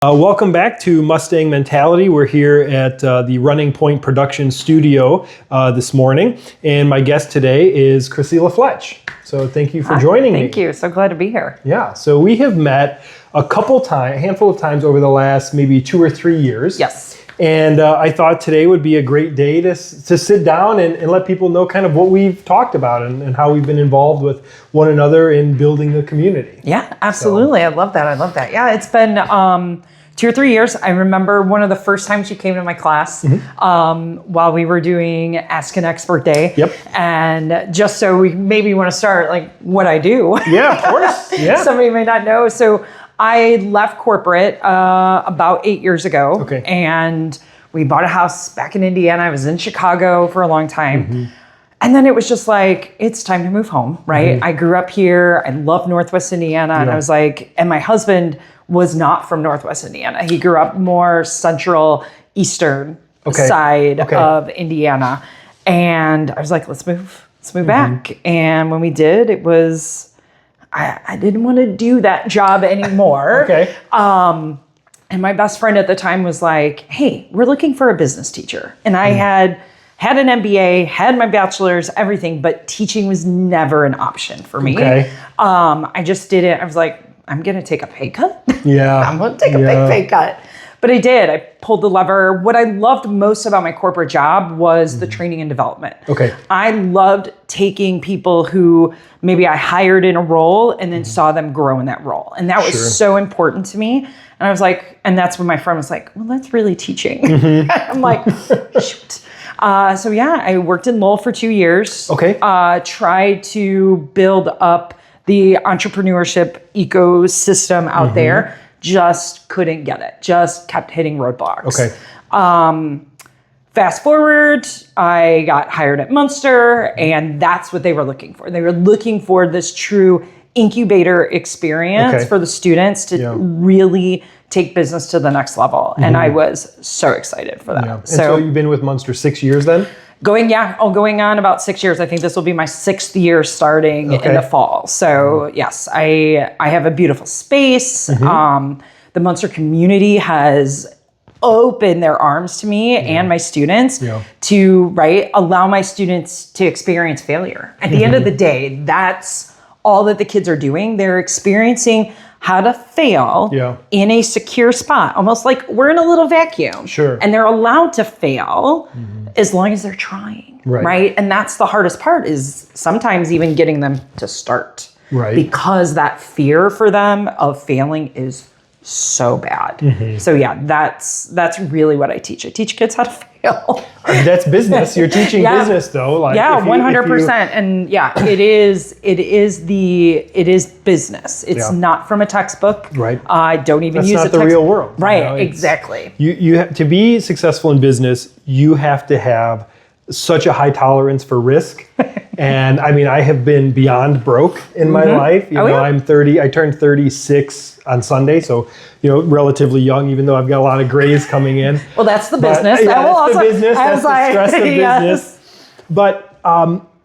Welcome back to Mustang Mentality. We're here at the Running Point Production Studio this morning, and my guest today is Krissy LaFlech. So thank you for joining me. Thank you. So glad to be here. Yeah. So we have met a handful of times over the last maybe 2 or 3 years. Yes. And I thought today would be a great day to sit down and let people know kind of what we've talked about and how we've been involved with one another in building the community. Yeah, absolutely. So. I love that. Yeah, it's been 2 or 3 years. I remember one of the first times you came to my class while we were doing Ask an Expert Day. Yep. And just so we maybe want to start like what I do. Yeah, of course. Yeah. Somebody may not know. So I left corporate about 8 years ago. Okay. And we bought a house back in Indiana. I was in Chicago for a long time. And then it was just like, it's time to move home, right? I grew up here. I love Northwest Indiana. And I was like, and my husband was not from Northwest Indiana. He grew up more central, eastern side of Indiana. And I was like, let's move back. And when we did, it was, I didn't want to do that job anymore. And my best friend at the time was like, hey, we're looking for a business teacher. And I had an MBA, had my bachelor's, everything, but teaching was never an option for me. I just did it. I was like, I'm going to take a pay cut. Yeah. I'm going to take a big pay cut. But I did. I pulled the lever. What I loved most about my corporate job was the training and development. I loved taking people who maybe I hired in a role and then saw them grow in that role. And that was so important to me. And I was like, and that's when my friend was like, well, that's really teaching. I'm like, shoot. So yeah, I worked in Lowell for 2 years. Tried to build up the entrepreneurship ecosystem out there. Just couldn't get it. Just kept hitting roadblocks. Fast forward, I got hired at Munster, and that's what they were looking for. They were looking for this true incubator experience for the students to really take business to the next level. And I was so excited for that. And so you've been with Munster 6 years then? Going on about 6 years. I think this will be my 6th year starting in the fall. So yes, I have a beautiful space. The Munster community has opened their arms to me and my students to allow my students to experience failure. At the end of the day, that's all that the kids are doing. They're experiencing how to fail in a secure spot, almost like we're in a little vacuum. And they're allowed to fail as long as they're trying, right? And that's the hardest part, is sometimes even getting them to start. Because that fear for them of failing is so bad. So yeah, that's really what I teach. I teach kids how to fail. That's business. You're teaching business though. Like 100%. And it is business. It's not from a textbook. I don't even use That's not the real world. Exactly. You have to be successful in business. You have to have such a high tolerance for risk. And I mean, I have been beyond broke in my life. I'm 30, I turned 36 on Sunday. So, relatively young, even though I've got a lot of grays coming in. Well, that's the business. That's the business. That's the stress of business. But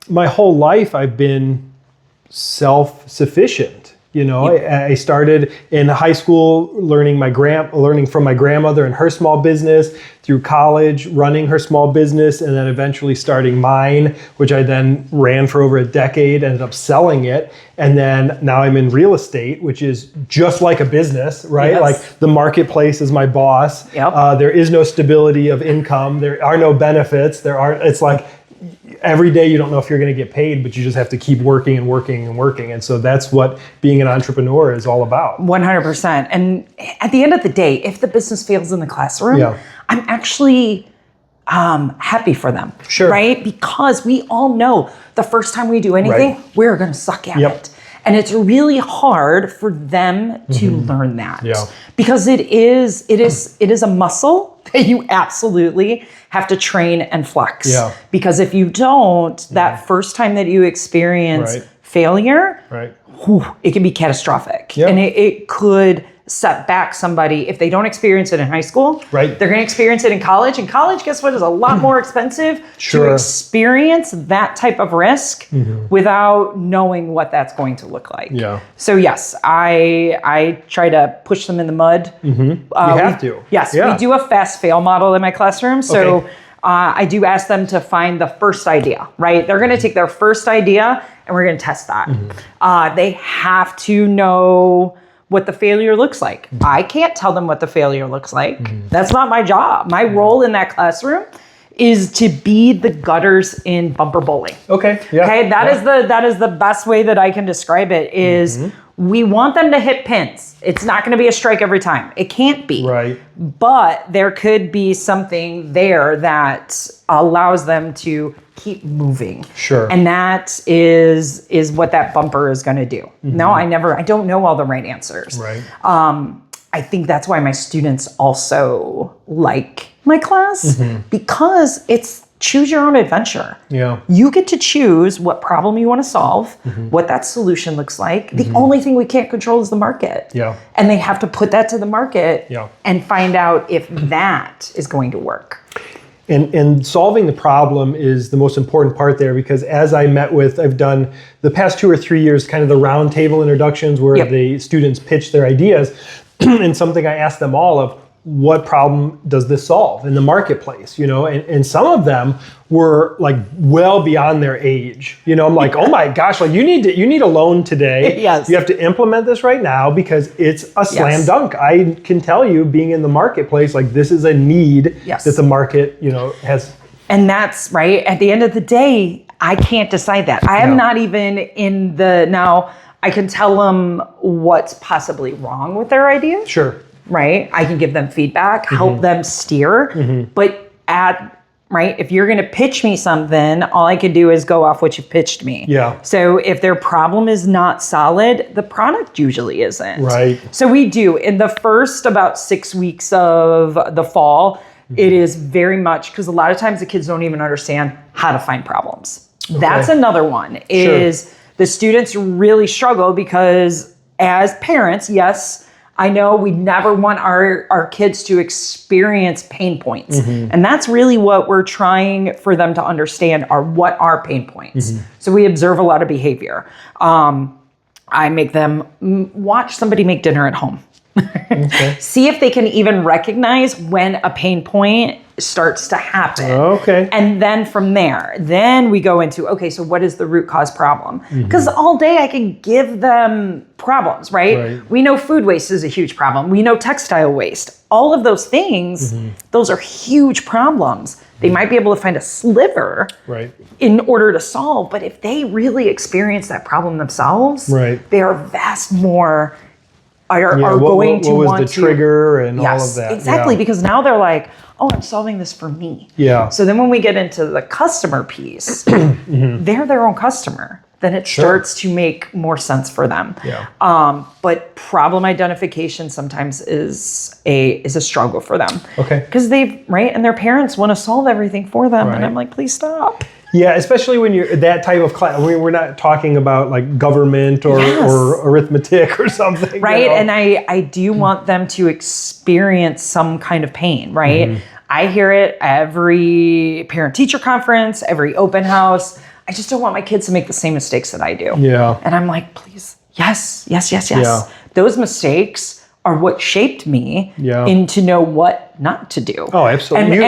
my whole life, I've been self-sufficient. I started in high school learning from my grandmother and her small business, through college running her small business, and then eventually starting mine, which I then ran for over a decade, ended up selling it. And then now I'm in real estate, which is just like a business, right? Like the marketplace is my boss. There is no stability of income. There are no benefits. It's like, every day you don't know if you're going to get paid, but you just have to keep working and working and working. And so that's what being an entrepreneur is all about. 100%. And at the end of the day, if the business fails in the classroom, I'm actually happy for them, right? Because we all know the first time we do anything, we're going to suck at it. And it's really hard for them to learn that because it is a muscle that you absolutely have to train and flex. Because if you don't, that first time that you experience failure, it can be catastrophic. And it could set back somebody if they don't experience it in high school. Right. They're going to experience it in college. And college, guess what, is a lot more expensive to experience that type of risk without knowing what that's going to look like. Yeah. So yes, I try to push them in the mud. You have to. Yes, we do a fast fail model in my classroom. So I do ask them to find the first idea, right? They're going to take their first idea and we're going to test that. They have to know what the failure looks like. I can't tell them what the failure looks like. That's not my job. My role in that classroom is to be the gutters in bumper bowling. Okay. Yeah. Okay. That is the best way that I can describe it is we want them to hit pins. It's not going to be a strike every time. It can't be. Right. But there could be something there that allows them to keep moving. Sure. And that is what that bumper is going to do. No, I don't know all the right answers. Right. I think that's why my students also like my class because it's choose your own adventure. Yeah. You get to choose what problem you want to solve, what that solution looks like. The only thing we can't control is the market. Yeah. And they have to put that to the market Yeah. and find out if that is going to work. And solving the problem is the most important part there because as I've done the past 2 or 3 years, kind of the round table introductions where the students pitch their ideas and something I ask them all of, what problem does this solve in the marketplace, and some of them were like well beyond their age, I'm like, oh my gosh, like you need a loan today. Yes. You have to implement this right now because it's a slam dunk. I can tell you being in the marketplace, like this is a need that the market, has. And that's right. At the end of the day, I can't decide that. I am not even in now I can tell them what's possibly wrong with their idea. Sure. Right? I can give them feedback, help them steer. But if you're going to pitch me something, all I can do is go off what you've pitched me. Yeah. So if their problem is not solid, the product usually isn't. Right. So we do in the first about 6 weeks of the fall, it is very much because a lot of times the kids don't even understand how to find problems. Okay. That's another one is the students really struggle because as parents, yes, I know we never want our kids to experience pain points. And that's really what we're trying for them to understand are what are pain points. So we observe a lot of behavior. I make them watch somebody make dinner at home. See if they can even recognize when a pain point starts to happen. Okay. And then from there, then we go into, okay, so what is the root cause problem? Because all day I can give them problems, right? We know food waste is a huge problem. We know textile waste. All of those things, those are huge problems. They might be able to find a sliver in order to solve, but if they really experience that problem themselves, they are vast more are going to what want was the trigger and all of that. Exactly, because now they're like, oh, I'm solving this for me. Yeah. So then when we get into the customer piece, they're their own customer. Then it starts to make more sense for them. Yeah. But problem identification sometimes is a struggle for them. Okay. Because and their parents want to solve everything for them. And I'm like, please stop. Yeah, especially when you're that type of class. I mean, we're not talking about like government or arithmetic or something. Right. And I do want them to experience some kind of pain, right? I hear it every parent-teacher conference, every open house. I just don't want my kids to make the same mistakes that I do. Yeah. And I'm like, please, yes. Yeah. Those mistakes are what shaped me into know what not to do. Oh, absolutely.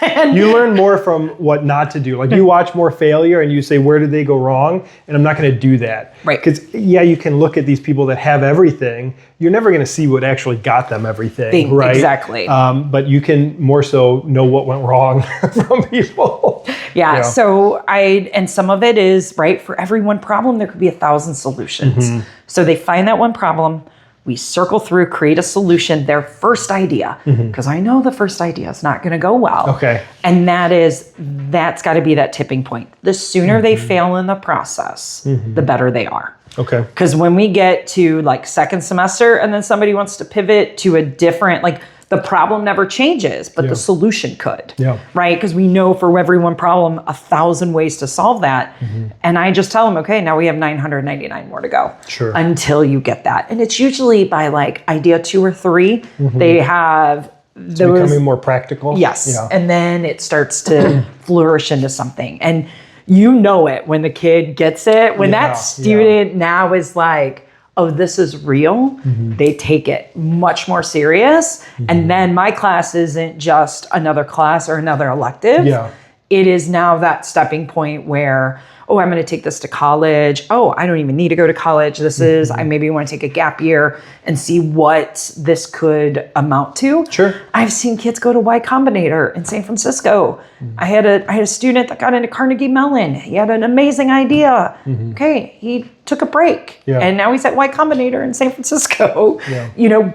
And you learn more from what not to do. Like you watch more failure and you say, where did they go wrong? And I'm not going to do that. Right. Because you can look at these people that have everything. You're never going to see what actually got them everything. Right. Exactly. But you can more so know what went wrong from people. Yeah. So and some of it is for every one problem, there could be 1,000 solutions. So they find that one problem. We circle through, create a solution, their first idea, because I know the first idea is not going to go well. Okay. And that's got to be that tipping point. The sooner they fail in the process, the better they are. Okay. Because when we get to second semester and then somebody wants to pivot to a different, The problem never changes, but the solution could, Yeah. right? Because we know for every one problem, 1,000 ways to solve that. And I just tell them, okay, now we have 999 more to go until you get that. And it's usually by like idea 2 or 3, they have those becoming more practical. Yes. Yeah. And then it starts to flourish into something. And you know it when the kid gets it, when that student now is like, oh, this is real, they take it much more serious. And then my class isn't just another class or another elective. Yeah. It is now that stepping point where, oh, I'm going to take this to college. Oh, I don't even need to go to college. This is, I maybe want to take a gap year and see what this could amount to. Sure. I've seen kids go to Y Combinator in San Francisco. I had a student that got into Carnegie Mellon. He had an amazing idea. Okay, he took a break. And now he's at Y Combinator in San Francisco,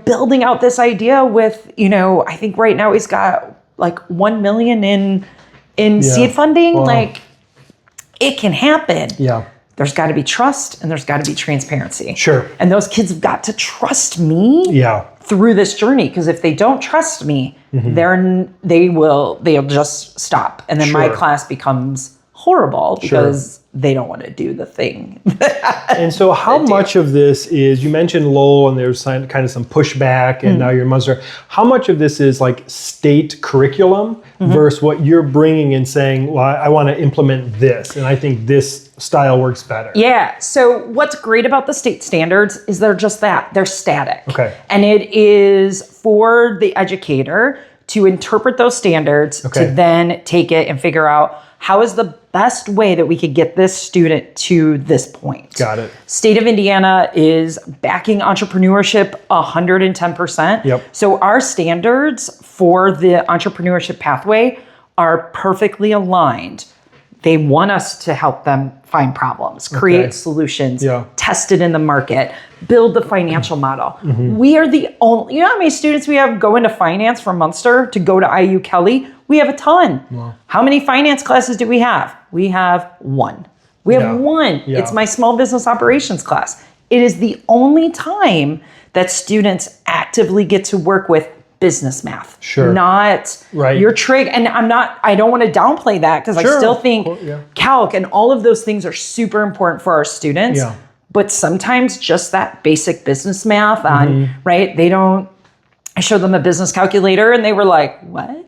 building out this idea with, I think right now he's got like 1 million in seed funding. Wow. Like, it can happen. Yeah. There's got to be trust and there's got to be transparency. Sure. And those kids have got to trust me through this journey, because if they don't trust me, they'll just stop. And then my class becomes horrible because they don't want to do the thing. And so how much of this is, you mentioned Lowell and there's kind of some pushback and now you're in Munster. How much of this is like state curriculum versus what you're bringing and saying, well, I want to implement this and I think this style works better? Yeah. So what's great about the state standards is they're just that. They're static. Okay. And it is for the educator to interpret those standards to then take it and figure out how is the best way that we could get this student to this point. Got it. State of Indiana is backing entrepreneurship 110%. Yep. So our standards for the entrepreneurship pathway are perfectly aligned. They want us to help them find problems, create solutions, test it in the market, build the financial model. We are the only, you know how many students we have go into finance from Munster to go to IU Kelly? We have a ton. Wow. How many finance classes do we have? We have 1. We have 1. Yeah. It's my small business operations class. It is the only time that students actively get to work with business math. Sure. Not your trig. And I don't want to downplay that, because I still think calc and all of those things are super important for our students. Yeah. But sometimes just that basic business math on, I showed them a business calculator and they were like, what?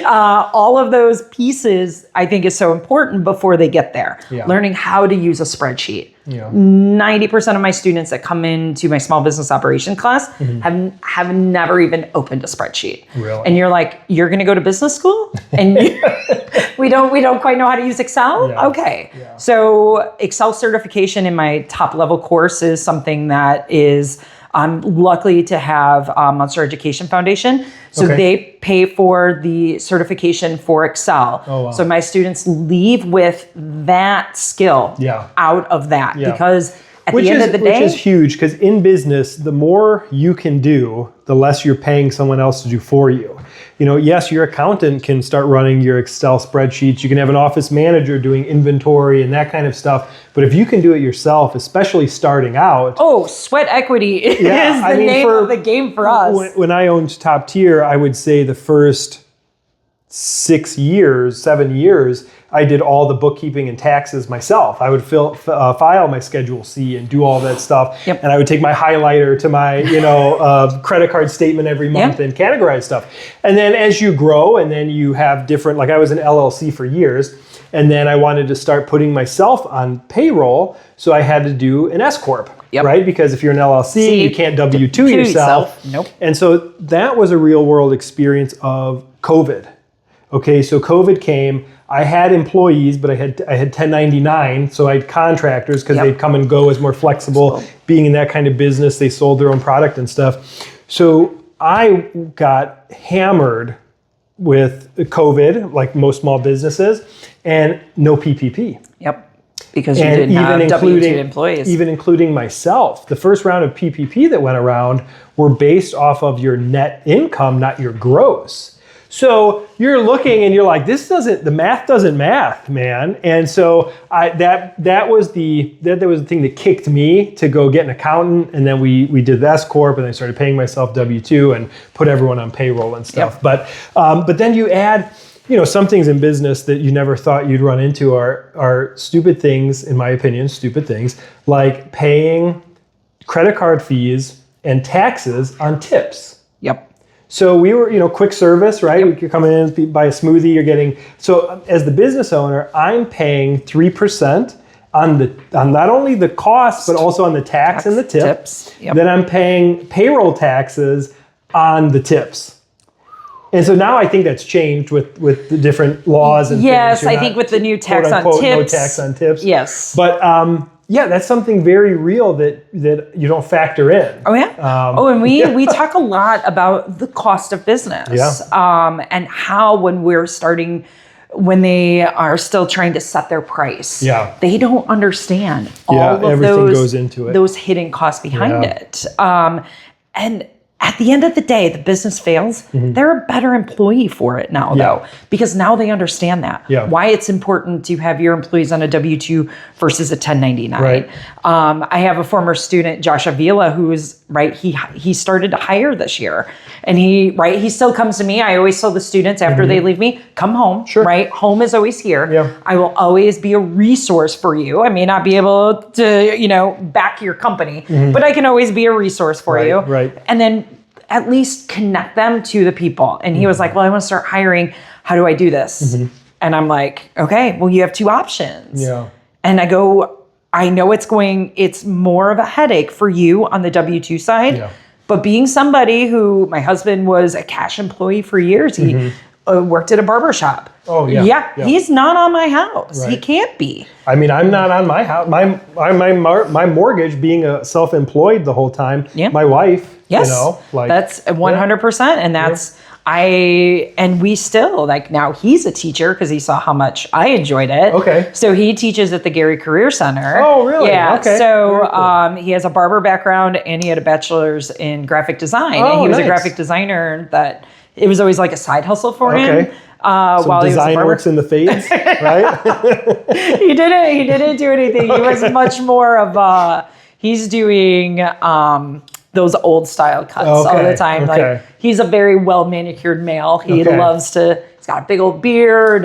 All of those pieces I think is so important before they get there. Yeah. Learning how to use a spreadsheet. Yeah. 90% of my students that come into my small business operation class have never even opened a spreadsheet. Really? And you're like, you're going to go to business school? And we don't quite know how to use Excel? Yeah. Okay. Yeah. So Excel certification in my top level course is something that is, I'm lucky to have Munster Education Foundation. So they pay for the certification for Excel. Oh, wow. So my students leave with that skill out of that. Yeah. Because at the end of the day... Which is huge, because in business, the more you can do, the less you're paying someone else to do for you. Yes, your accountant can start running your Excel spreadsheets. You can have an office manager doing inventory and that kind of stuff. But if you can do it yourself, especially starting out... Oh, sweat equity is the name of the game for us. When I owned Top Tier, I would say the first 7 years, I did all the bookkeeping and taxes myself. I would file my Schedule C and do all that stuff. Yep. And I would take my highlighter to my credit card statement every month and categorize stuff. And then as you grow and then you have different, like I was an LLC for years, and then I wanted to start putting myself on payroll, so I had to do an S Corp. Yep. Right? Because if you're an LLC, you can't W-2 yourself. Nope. And so that was a real world experience of COVID. Okay, so COVID came. I had employees, but I had 1099, so I had contractors because they'd come and go as more flexible. Being in that kind of business, they sold their own product and stuff. So I got hammered with COVID, like most small businesses, and no PPP. Yep, because you didn't have W-2 employees. Even including myself. The first round of PPP that went around were based off of your net income, not your gross. So you're looking and you're like, the math doesn't math, man. And so that was the thing that kicked me to go get an accountant. And then we did the S Corp, and I started paying myself W-2 and put everyone on payroll and stuff. Yep. But then you add, some things in business that you never thought you'd run into are stupid things, in my opinion, like paying credit card fees and taxes on tips. Yep. So we were, quick service, right? Yep. You're coming in, buy a smoothie, you're getting, so as the business owner, I'm paying 3% on not only the cost, but also on the tax and the tips. Yep. Then I'm paying payroll taxes on the tips. And so now I think that's changed with the different laws and yes, things. I think with the new tax on tips. No tax on tips. Yes. But yeah, that's something very real that you don't factor in. Oh yeah. And we talk a lot about the cost of business. Yeah. And how when they are still trying to set their price, they don't understand all of everything goes into it. Those hidden costs behind it. And at the end of the day, the business fails. They're a better employee for it now, though, because now they understand that. Why it's important to have your employees on a W-2 versus a 1099. Right. I have a former student, Josh Avila, who is he started to hire this year, and he still comes to me. I always tell the students after they leave me, come home. Sure. Right, home is always here. Yeah. I will always be a resource for you. I may not be able to back your company, but I can always be a resource for you. Right. And then at least connect them to the people. And he was like, well, I want to start hiring. How do I do this? And I'm like, okay, well, you have two options. Yeah. And I go, I know it's more of a headache for you on the W-2 side, but being somebody who, my husband was a cash employee for years, he worked at a barber shop. Oh, yeah. Yeah, he's not on my house. Right. He can't be. I mean, I'm not on my house. My mortgage, being a self-employed the whole time, my wife, yes, that's 100%. And that's, and we still, now he's a teacher because he saw how much I enjoyed it. Okay. So he teaches at the Gary Career Center. Oh, really? Yeah. Okay. So he has a barber background and he had a bachelor's in graphic design. Oh, and he was nice. a graphic designer that it was always like a side hustle for him. While design works in the fades, right? He didn't do anything. He was much more of he's doing those old style cuts all the time. Like he's a very well manicured male. He loves to. He's got a big old beard,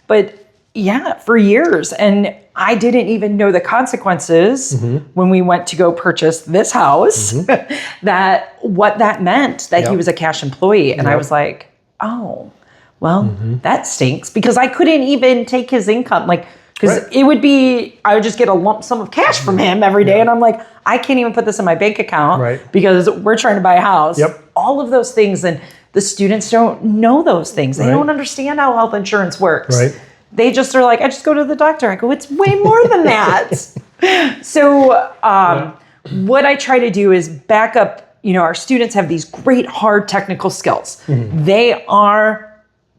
but yeah, for years. And I didn't even know the consequences when we went to go purchase this house. what that meant that he was a cash employee, and I was like, oh. Well, that stinks because I couldn't even take his income. Because it would be, I would just get a lump sum of cash from him every day. And I'm like, I can't even put this in my bank account because we're trying to buy a house. All of those things. And the students don't know those things. They don't understand how health insurance works. They just are like, I just go to the doctor. I go, it's way more than that. So what I try to do is back up, our students have these great hard technical skills. They are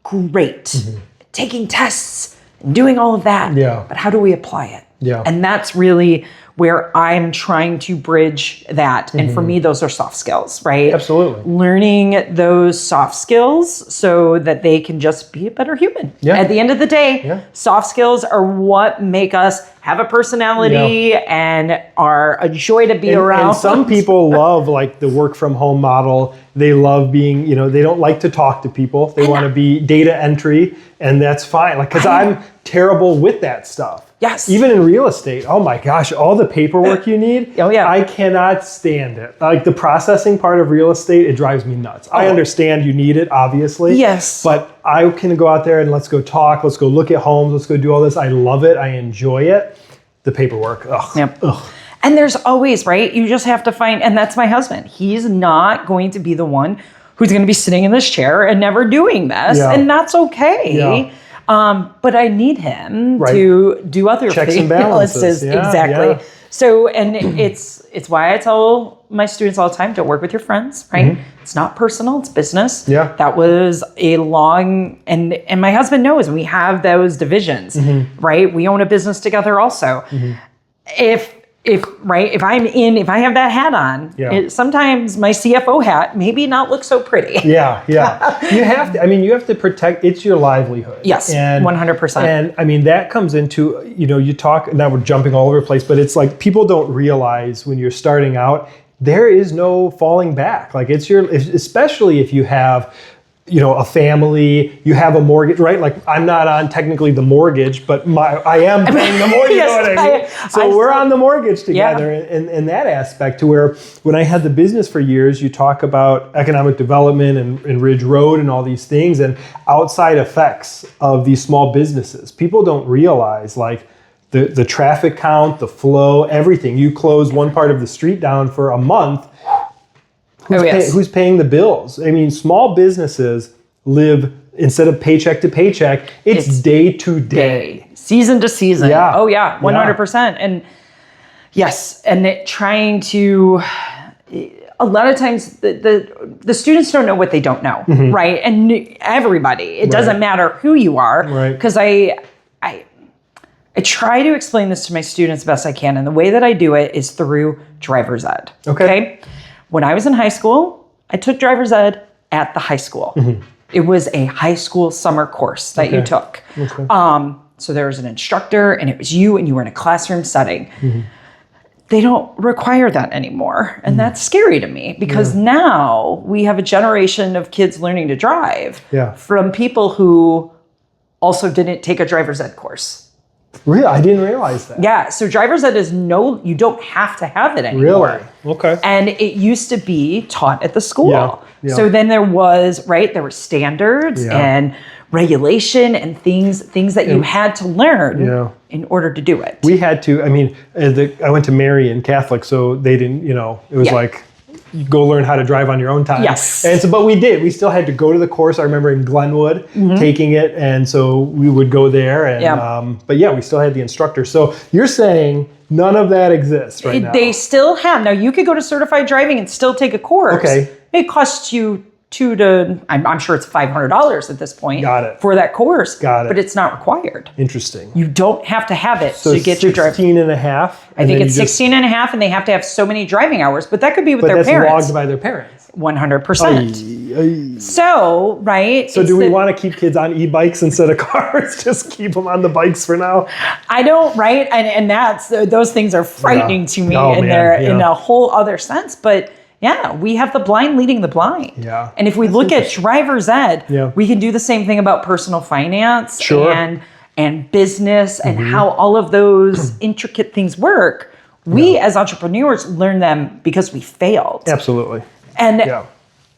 great taking tests and doing all of that. But how do we apply it? And that's really where I'm trying to bridge that. And for me, those are soft skills, right? Absolutely. Learning those soft skills so that they can just be a better human. At the end of the day, soft skills are what make us have a personality and are a joy to be around. And some people love the work from home model. They love being, they don't like to talk to people. They want to be data entry, and that's fine. Because I'm terrible with that stuff. Yes. Even in real estate. Oh my gosh, all the paperwork you need. I cannot stand it. The processing part of real estate, it drives me nuts. I understand you need it, obviously. Yes. But I can go out there and let's go talk. Let's go look at homes. Let's go do all this. I love it. I enjoy it. The paperwork. Ugh. Ugh. And there's always, you just have to find, and that's my husband. He's not going to be the one who's going to be sitting in this chair and never doing this. And that's okay. But I need him to do other checks and balances. Exactly. So, and it's why I tell my students all the time, don't work with your friends, right? It's not personal, it's business. That was a long, and my husband knows we have those divisions, right? We own a business together also. If if I have that hat on, sometimes my CFO hat maybe not look so pretty. Yeah. You have to protect, it's your livelihood. Yes, 100%. And I mean, that comes into, you talk, now we're jumping all over the place, but it's like people don't realize when you're starting out, there is no falling back. Like especially if you have, a family, you have a mortgage, right? Like I'm not on technically the mortgage, but I am paying the mortgage, yes, you know what I mean? So we're on the mortgage together in that aspect, to where when I had the business for years, you talk about economic development and Ridge Road and all these things and outside effects of these small businesses. People don't realize like the traffic count, the flow, everything. You close one part of the street down for a month, who's paying the bills? I mean, small businesses live, instead of paycheck to paycheck, it's day to day. Season to season. Yeah. Oh yeah, 100%. And yes, and trying to, a lot of times the students don't know what they don't know, right? And everybody, it doesn't matter who you are, because I try to explain this to my students best I can. And the way that I do it is through driver's ed. Okay. When I was in high school, I took driver's ed at the high school. It was a high school summer course that you took. So there was an instructor and it was you, and you were in a classroom setting. They don't require that anymore. And that's scary to me, because now we have a generation of kids learning to drive from people who also didn't take a driver's ed course. Really? I didn't realize that. Yeah. So driver's ed is you don't have to have it anymore. Really? Okay. And it used to be taught at the school. So then there were standards and regulation and things that you had to learn in order to do it. We had to, I mean, I went to Marian Catholic, so they didn't, it was like, you go learn how to drive on your own time. Yes. And so, but we did. We still had to go to the course. I remember in Glenwood taking it, and so we would go there. And but we still had the instructor. So you're saying none of that exists right now? They still have. Now you could go to certified driving and still take a course. Okay. It costs you I'm sure it's $500 at this point. Got it. For that course. Got it. But it's not required. Interesting. You don't have to have it to get your driver's. 16 and a half? I think it's 16 and a half, and they have to have so many driving hours, but that could be with their parents. But that's logged by their parents. 100%. So, right. So do we want to keep kids on e-bikes instead of cars? Just keep them on the bikes for now? I don't, right? And those things are frightening to me in a whole other sense. But we have the blind leading the blind. Yeah. And if we look at driver's ed, we can do the same thing about personal finance and business and how all of those intricate things work. We as entrepreneurs learn them because we failed. Absolutely. And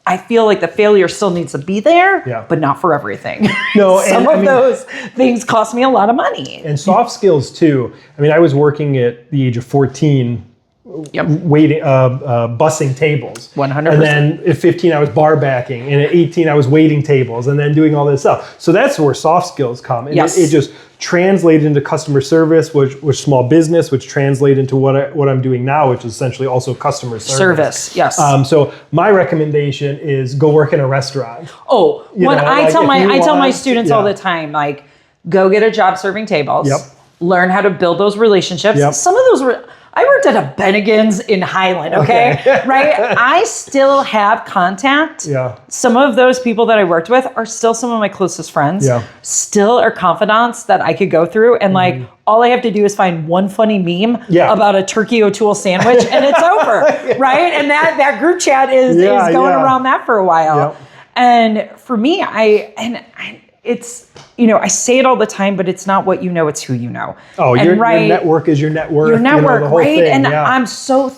I feel like the failure still needs to be there, but not for everything. No, Some of those things cost me a lot of money. And soft skills too. I mean, I was working at the age of 14 waiting, bussing tables. 100%. And then at 15, I was bar backing. And at 18, I was waiting tables and then doing all this stuff. So that's where soft skills come. And it just translated into customer service, which small business, which translate into what I'm doing now, which is essentially also customer service. Yes. So my recommendation is go work in a restaurant. Oh, I tell my students all the time, like, go get a job serving tables. Learn how to build those relationships. Some of those I worked at a Bennigan's in Highland, okay? Right? I still have contact. Some of those people that I worked with are still some of my closest friends. Still are confidants that I could go through. And like, all I have to do is find one funny meme about a turkey O'Toole sandwich and it's over, right? And that group chat is going around that for a while. And for me, it's, I say it all the time, but it's not what you know, it's who you know. Oh, your network is your network. Your network, the whole right? thing, and I'm so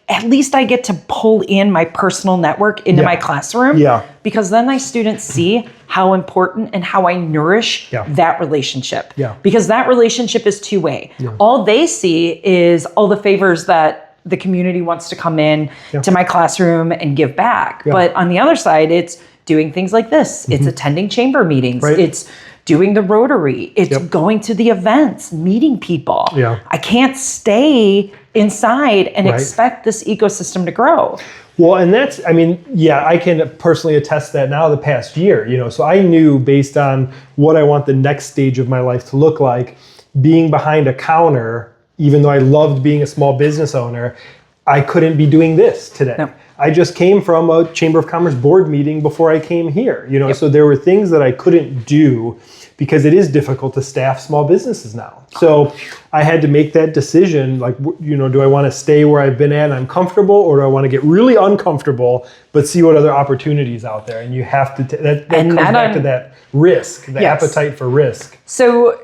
at least I get to pull in my personal network into my classroom. Because then my students see how important and how I nourish that relationship. Because that relationship is two-way. All they see is all the favors that the community wants to come in to my classroom and give back. But on the other side, it's doing things like this. It's attending chamber meetings. It's doing the Rotary. It's going to the events, meeting people. I can't stay inside and expect this ecosystem to grow. Well, and that's, I can personally attest that now the past year, so I knew based on what I want the next stage of my life to look like, being behind a counter even though I loved being a small business owner, I couldn't be doing this today. No. I just came from a Chamber of Commerce board meeting before I came here, you know, Yep. so there were things that I couldn't do because it is difficult to staff small businesses now. So I had to make that decision, like, you know, do I want to stay where I've been at and I'm comfortable, or do I want to get really uncomfortable but see what other opportunities out there? And you have to, that comes back to that risk, the appetite for risk. So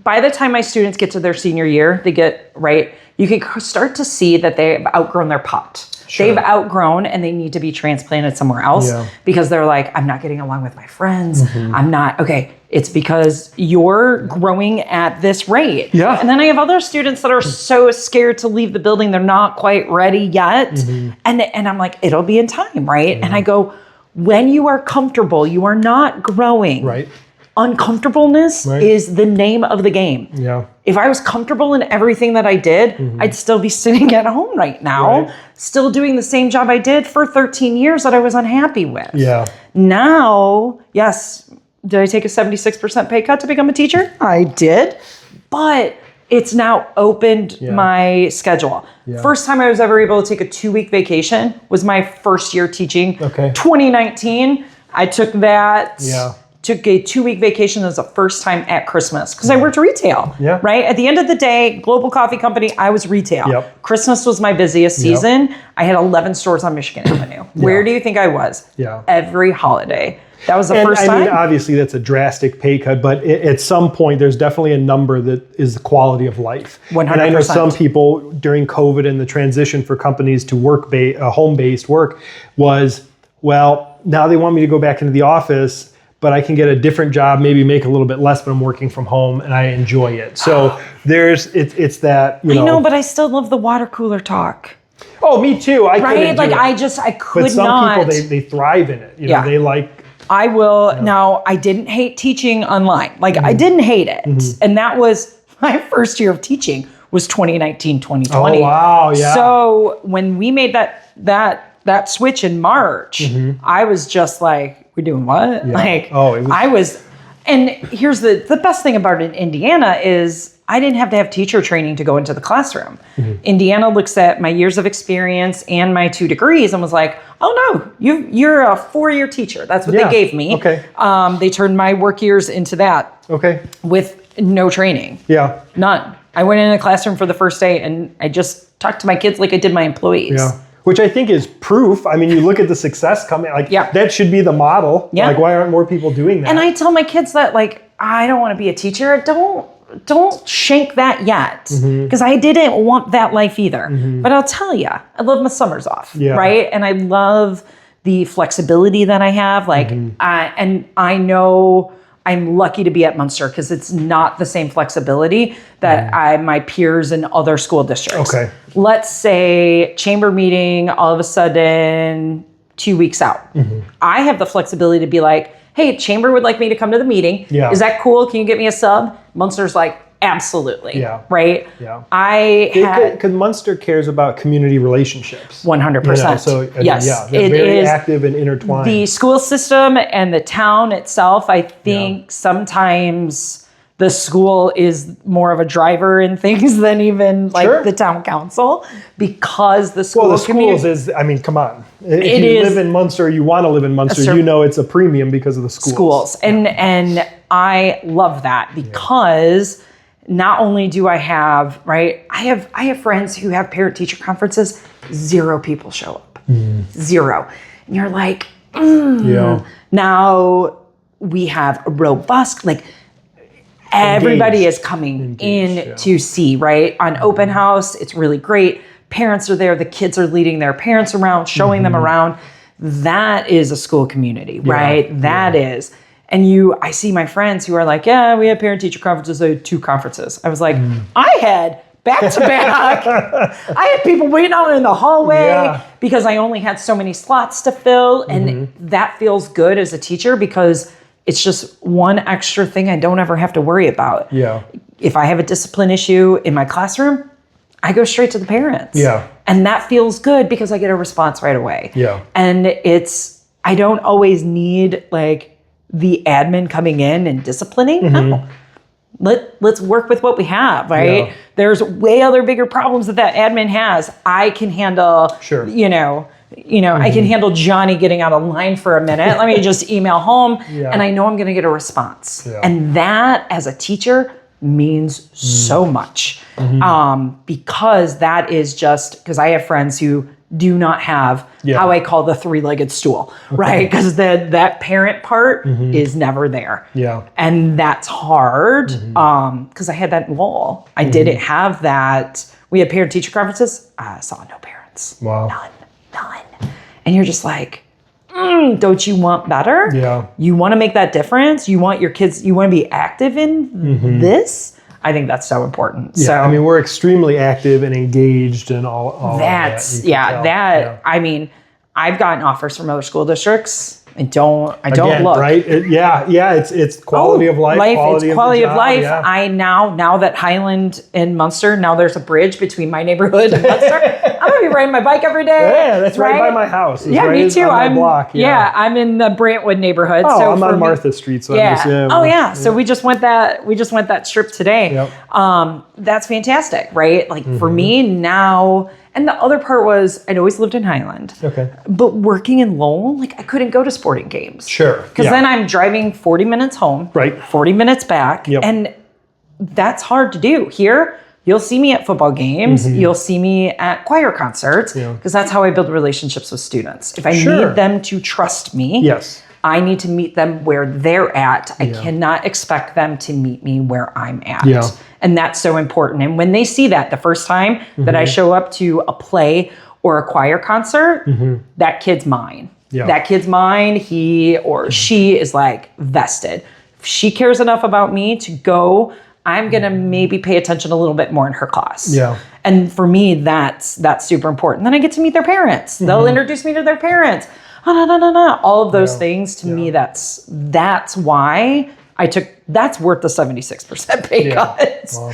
by the time my students get to their senior year, they get, right, you can start to see that they've outgrown their pot. Sure. They've outgrown and they need to be transplanted somewhere else because they're like, I'm not getting along with my friends. I'm not, okay, it's because you're growing at this rate. Yeah. And then I have other students that are so scared to leave the building, they're not quite ready yet. And I'm like, it'll be in time, right? And I go, when you are comfortable, you are not growing. Right. Uncomfortableness is the name of the game. Yeah. If I was comfortable in everything that I did, I'd still be sitting at home right now, still doing the same job I did for 13 years that I was unhappy with. Yeah. Now, yes, did I take a 76% pay cut to become a teacher? I did, but it's now opened my schedule. First time I was ever able to take a 2-week vacation was my first year teaching. Okay. 2019, I took that. Took a 2-week vacation as the first time at Christmas because I worked retail, right? At the end of the day, global coffee company, I was retail. Christmas was my busiest season. I had 11 stores on Michigan Avenue. Where do you think I was? Every holiday. That was the first time. I mean, obviously that's a drastic pay cut, but at some point there's definitely a number that is the quality of life. 100%. And I know some people during COVID and the transition for companies to home-based work was, well, now they want me to go back into the office, but I can get a different job, maybe make a little bit less, but I'm working from home and I enjoy it. So it's that, you know. I know, but I still love the water cooler talk. Oh, me too. I right? Like I could not. But some people, they thrive in it. You know, they like. I will. Now, I didn't hate teaching online. Like I didn't hate it. And that was my first year of teaching was 2019, 2020. Oh, wow. Yeah. So when we made that switch in March, I was just like, we're doing what? Like, I was, and here's the best thing about it in Indiana is I didn't have to have teacher training to go into the classroom. Indiana looks at my years of experience and my 2 degrees and was like, oh no, you're a 4-year teacher. That's what they gave me. Okay. They turned my work years into that. Okay. With no training. Yeah. None. I went in a classroom for the first day and I just talked to my kids like I did my employees. Yeah. Which I think is proof. I mean, you look at the success coming, like that should be the model. Yeah. Like, why aren't more people doing that? And I tell my kids that, like, I don't want to be a teacher. Don't shank that yet. Because I didn't want that life either. But I'll tell you, I love my summers off, right? And I love the flexibility that I have. Like, and I know I'm lucky to be at Munster because it's not the same flexibility that my peers in other school districts. Okay. Let's say chamber meeting, all of a sudden 2 weeks out. I have the flexibility to be like, hey, chamber would like me to come to the meeting. Yeah. Is that cool? Can you get me a sub? Munster's like, absolutely. Yeah. Right? Yeah. Because Munster cares about community relationships. 100%. You know, so, yes. they're very active and intertwined. The school system and the town itself, I think sometimes the school is more of a driver in things than even like the town council because the school schools is, I mean, come on. If you live in Munster, you want to live in Munster, you know it's a premium because of the schools. And I love that because not only do I have, right, I have friends who have parent-teacher conferences, 0 people show up. 0. And you're like, now we have a robust, like, everybody is coming in to see, right? On open house, it's really great. Parents are there. The kids are leading their parents around, showing them around. That is a school community, right? That is. And I see my friends who are like, yeah, we have parent-teacher conferences. I had 2 conferences. I was like, I had back-to-back. I had people waiting out in the hallway because I only had so many slots to fill. And that feels good as a teacher because it's just one extra thing I don't ever have to worry about. Yeah. If I have a discipline issue in my classroom, I go straight to the parents. Yeah. And that feels good because I get a response right away. Yeah. And I don't always need like the admin coming in and disciplining. No. let's work with what we have, right? Yeah. There's way other bigger problems that admin has. I can handle, Sure. I can handle Johnny getting out of line for a minute. Let me just email home and I know I'm going to get a response. Yeah. And that as a teacher means so much because that is just, because I have friends who do not have how I call the three-legged stool, right? Because that parent part is never there. Yeah. And that's hard because I had that in Lowell. I didn't have that. We had parent-teacher conferences. I saw no parents. Wow. None. And you're just like, don't you want better? Yeah. You want to make that difference? You want your kids, you want to be active in this? I think that's so important. Yeah, So I mean, we're extremely active and engaged and all that's, of that. I mean, I've gotten offers from other school districts. I don't Again, look. right? It's quality of life. Quality of life. Yeah. I now that Highland and Munster, now there's a bridge between my neighborhood and Munster. I'm gonna be riding my bike every day. Yeah, that's right by my house. It's me too. On my I'm block. I'm in the Brantwood neighborhood. Oh, so I'm on me- Martha Street. So Yeah. I'm just, So we just went that strip today. Yep. That's fantastic, right? Like for me now, and the other part was I'd always lived in Highland. Okay. But working in Lowell, like I couldn't go to sporting games. Sure. Because then I'm driving 40 minutes home. Right. 40 minutes back. Yep. And that's hard to do. Here, you'll see me at football games. You'll see me at choir concerts. Because that's how I build relationships with students. If I need them to trust me. Yes. I need to meet them where they're at. I cannot expect them to meet me where I'm at. Yeah. And that's so important. And when they see that the first time that I show up to a play or a choir concert, that kid's mine. Yeah. That kid's mine. He or she is like vested. If she cares enough about me to go, I'm going to maybe pay attention a little bit more in her class. Yeah. And for me, that's super important. Then I get to meet their parents. They'll introduce me to their parents. All of those things to me, that's why that's worth the 76% pay cut. Wow.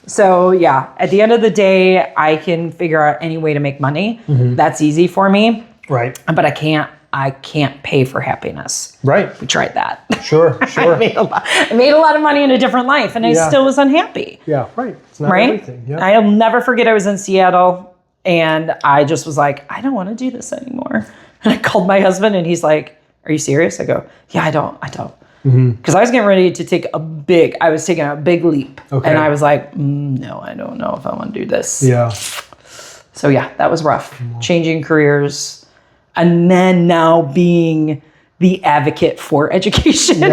So at the end of the day, I can figure out any way to make money. That's easy for me. Right. But I can't pay for happiness. Right. We tried that. Sure. I made a lot of money in a different life and I still was unhappy. Yeah. Right. It's not Right? everything. Yeah. I'll never forget I was in Seattle and I just was like, I don't want to do this anymore. And I called my husband and he's like, are you serious? I go, yeah, I don't. Because I was getting ready to I was taking a big leap. Okay. And I was like, no, I don't know if I want to do this. Yeah. So that was rough. Changing careers. And then now being the advocate for education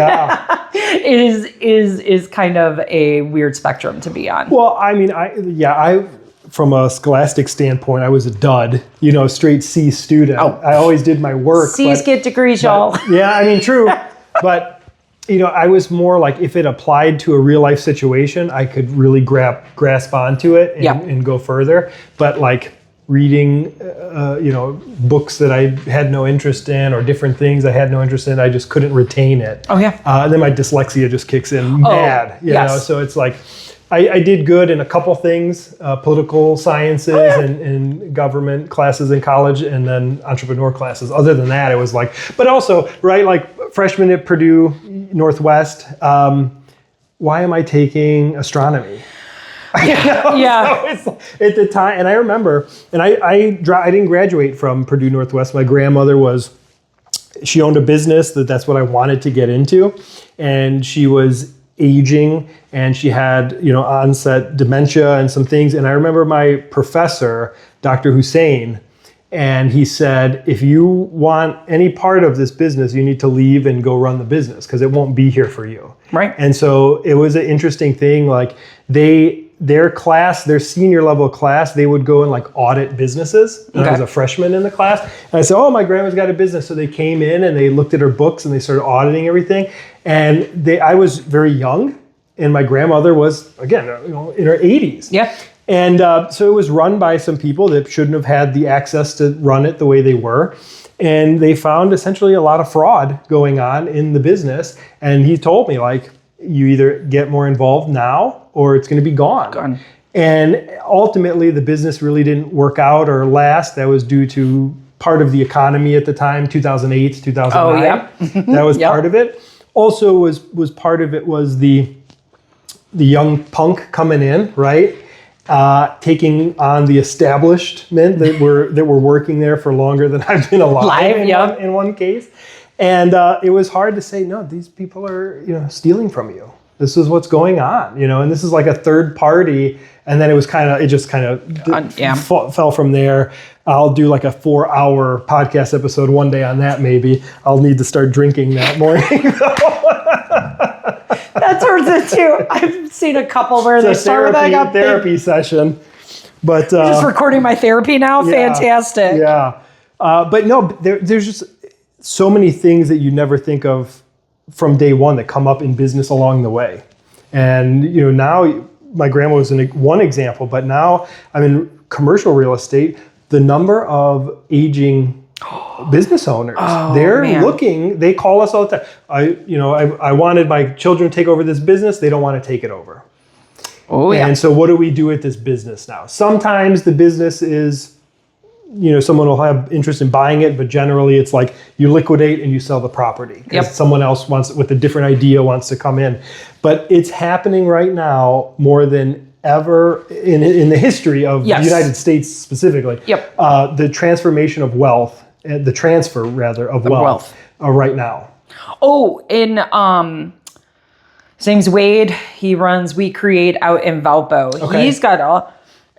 is kind of a weird spectrum to be on. Well, I mean, I from a scholastic standpoint, I was a dud, straight C student. I always did my work. C's get degrees, y'all. Yeah, I mean, true. But, I was more like if it applied to a real life situation, I could really grasp onto it and go further. But like reading, books that I had no interest in or different things I had no interest in, I just couldn't retain it. Oh, yeah. And then my dyslexia just kicks in mad, yes. So it's like, I did good in a couple things, political sciences and government classes in college and then entrepreneur classes. Other than that, it was like, but also, right, like freshman at Purdue Northwest, why am I taking astronomy? Yeah. So it's, at the time, and I remember, and I didn't graduate from Purdue Northwest. My grandmother she owned a business that's what I wanted to get into. And she was aging and she had, onset dementia and some things. And I remember my professor, Dr. Hussein, and he said, if you want any part of this business, you need to leave and go run the business because it won't be here for you. Right. And so it was an interesting thing. Like their senior level class, they would go and like audit businesses. And I was a freshman in the class. And I said, my grandma's got a business. So they came in and they looked at her books and they started auditing everything. And I was very young and my grandmother was, again, in her 80s. Yeah. And so it was run by some people that shouldn't have had the access to run it the way they were. And they found essentially a lot of fraud going on in the business. And he told me, like, you either get more involved now or it's going to be gone. And ultimately, the business really didn't work out or last. That was due to part of the economy at the time, 2008, 2009. That was part of it. Also was part of it was the the young punk coming in, right? Taking on the establishment that were working there for longer than I've been alive in one case. And it was hard to say, no, these people are, stealing from you. This is what's going on, and this is like a third party. And then it just fell from there. I'll do like a 4-hour podcast episode one day on that. Maybe I'll need to start drinking that morning. That turns into, I've seen a couple where they start with like a therapy session. But you're just recording my therapy now. Yeah, fantastic. Yeah, but no, there's just so many things that you never think of from day one that come up in business along the way. And now my grandma was one example, but now I'm in commercial real estate. The number of aging business owners, looking, they call us all the time. I wanted my children to take over this business. They don't want to take it over. Oh, yeah. And so what do we do with this business now? Sometimes the business is, someone will have interest in buying it, but generally it's like you liquidate and you sell the property because someone else with a different idea wants to come in. But it's happening right now more than ever in the history of the United States specifically. The transformation of wealth, the transfer rather of wealth. Right now. Oh, in his name's Wade. He runs We Create out in Valpo. Okay.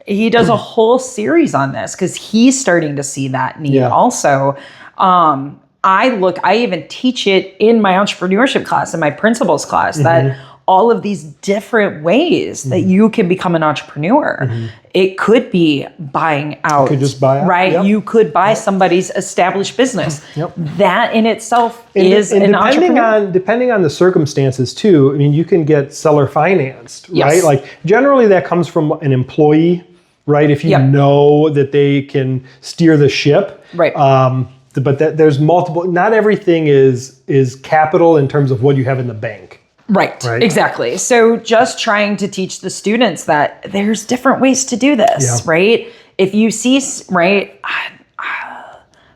He does a whole series on this because he's starting to see that need also. I even teach it in my entrepreneurship class, in my principles class, that all of these different ways that you can become an entrepreneur. It could be buying out. You could just buy out. Right? Yep. You could buy somebody's established business. That in itself is an entrepreneur. Depending on the circumstances too, I mean, you can get seller financed, right? Like generally that comes from an employee, right? If you know that they can steer the ship. Right. But there's multiple, not everything is capital in terms of what you have in the bank. Right, exactly. So just trying to teach the students that there's different ways to do this, right? If you see,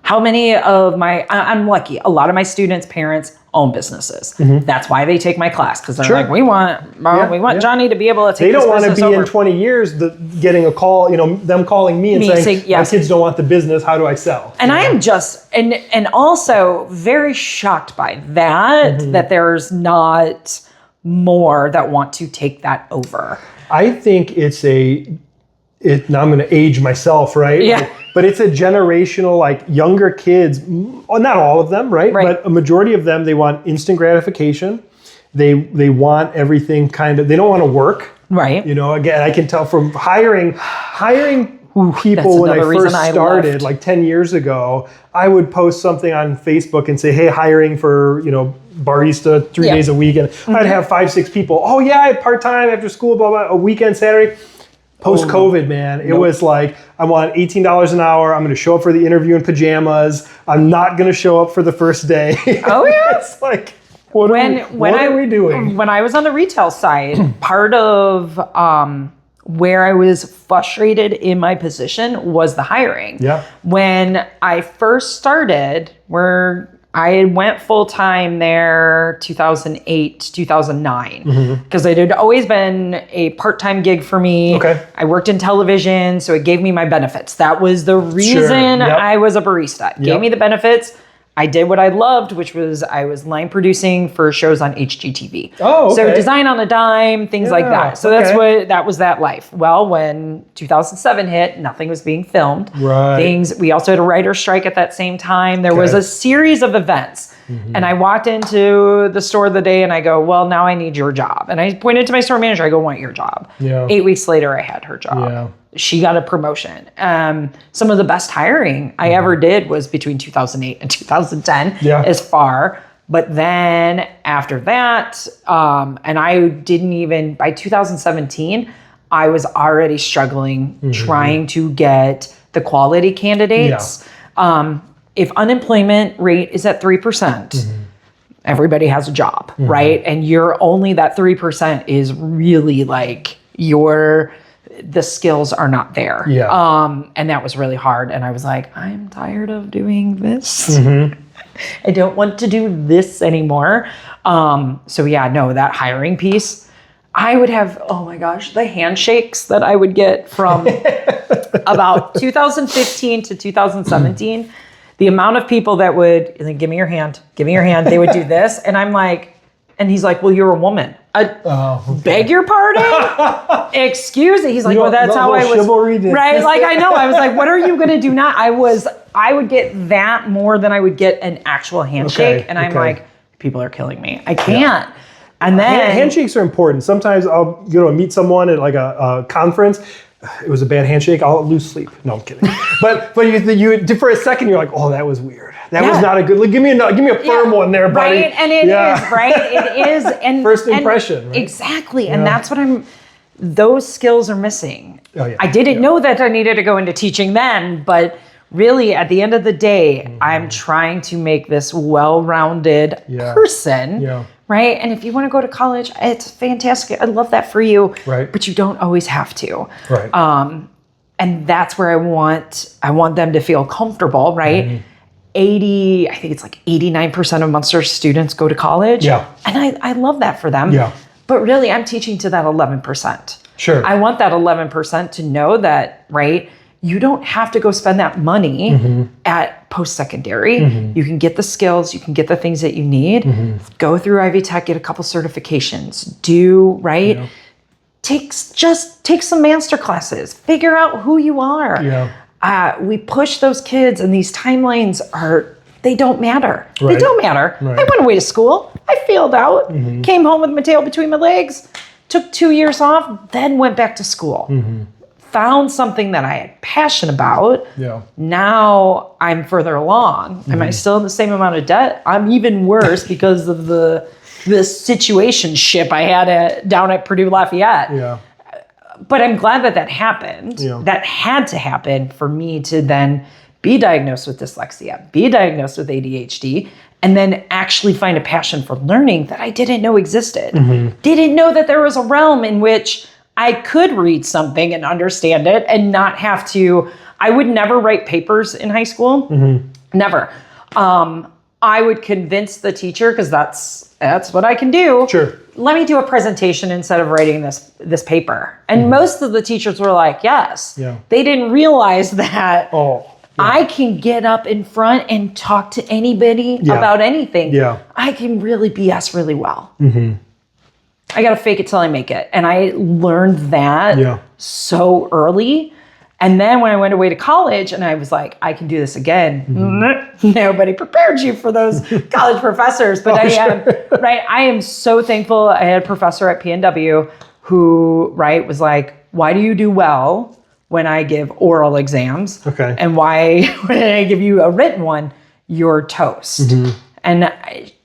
how many of I'm lucky, a lot of my students' parents own businesses. That's why they take my class, because they're like, we want Johnny to be able to take this business over. They don't want to be in 20 years getting a call, them calling me and saying, my kids don't want the business, how do I sell? And I am just, and also very shocked by that, that there's not more that want to take that over. I think now I'm going to age myself, right? Yeah. But it's a generational, like younger kids, not all of them, right? But a majority of them, they want instant gratification. They want everything they don't want to work. Right. Again, I can tell from hiring people when I first started, like 10 years ago, I would post something on Facebook and say, hey, hiring for, barista 3 days a week. And I'd have 5-6 people. Oh yeah, I had part-time after school, blah, blah, a weekend, Saturday. Post-COVID, man, it was like, I want $18 an hour. I'm going to show up for the interview in pajamas. I'm not going to show up for the first day. Oh, yeah. It's like, what are we doing? When I was on the retail side, part of where I was frustrated in my position was the hiring. Yeah. When I first started, I went full-time there 2008, 2009, because it had always been a part-time gig for me. Okay. I worked in television, so it gave me my benefits. That was the reason I was a barista. It gave me the benefits. I did what I loved, which was I was line producing for shows on HGTV. Oh, okay. So design on a dime, things like that. So that was that life. Well, when 2007 hit, nothing was being filmed. Right. We also had a writer's strike at that same time. There was a series of events. And I walked into the store the day and I go, well, now I need your job. And I pointed to my store manager. I go, want your job. Yeah. 8 weeks later, I had her job. Yeah. She got a promotion. Some of the best hiring I ever did was between 2008 and 2010 as far. But then after that, and I didn't even, by 2017, I was already struggling trying to get the quality candidates. Yeah. If unemployment rate is at 3%, everybody has a job, right? And you're only that 3% is really like the skills are not there. Yeah. And that was really hard. And I was like, I'm tired of doing this. I don't want to do this anymore. So that hiring piece, I would have, oh my gosh, the handshakes that I would get from about 2015 to 2017, the amount of people that would, like, give me your hand, they would do this. And I'm like, and he's like, well, you're a woman. Beg your pardon? Excuse me. He's like, well, that's how I was. Right? Like, I know. I was like, what are you going to do now? I would get that more than I would get an actual handshake. And I'm like, people are killing me. I can't. Yeah. And then handshakes are important. Sometimes I'll meet someone at like a conference. It was a bad handshake. I'll lose sleep. No, I'm kidding. but you for a second you're like, oh, that was weird. That was not a good. Like, give me a firm one there, buddy. Right, and it is right. It is, and first impression. And, right? Exactly, and that's what those skills are missing. Oh, yeah. I didn't know that I needed to go into teaching then, but really, at the end of the day, I'm trying to make this well-rounded person. Yeah. Right. And if you want to go to college, it's fantastic. I love that for you. Right. But you don't always have to. Right. And that's where I want them to feel comfortable. Right. 89% of Munster students go to college. Yeah. And I love that for them. Yeah. But really, I'm teaching to that 11%. Sure. I want that 11% to know that, right, you don't have to go spend that money at post-secondary. You can get the skills, you can get the things that you need, go through Ivy Tech, get a couple certifications, take some master classes, figure out who you are. Yeah. We push those kids, and these timelines they don't matter. Right. They don't matter. Right. I went away to school, I failed out, came home with my tail between my legs, took 2 years off, then went back to school. Found something that I had passion about. Yeah. Now I'm further along. Am I still in the same amount of debt? I'm even worse because of the situationship I had down at Purdue Lafayette. Yeah. But I'm glad that happened. Yeah. That had to happen for me to then be diagnosed with dyslexia, be diagnosed with ADHD, and then actually find a passion for learning that I didn't know existed. Didn't know that there was a realm in which I could read something and understand it and not have to. I would never write papers in high school. Never. I would convince the teacher, because that's what I can do. Sure. Let me do a presentation instead of writing this paper. And most of the teachers were like, yes. Yeah. They didn't realize that I can get up in front and talk to anybody about anything. Yeah. I can really BS really well. I got to fake it till I make it. And I learned that so early. And then when I went away to college and I was like, I can do this again. Nobody prepared you for those college professors. But I am so thankful. I had a professor at PNW who, was like, why do you do well when I give oral exams? Okay. And why, when I give you a written one, you're toast. And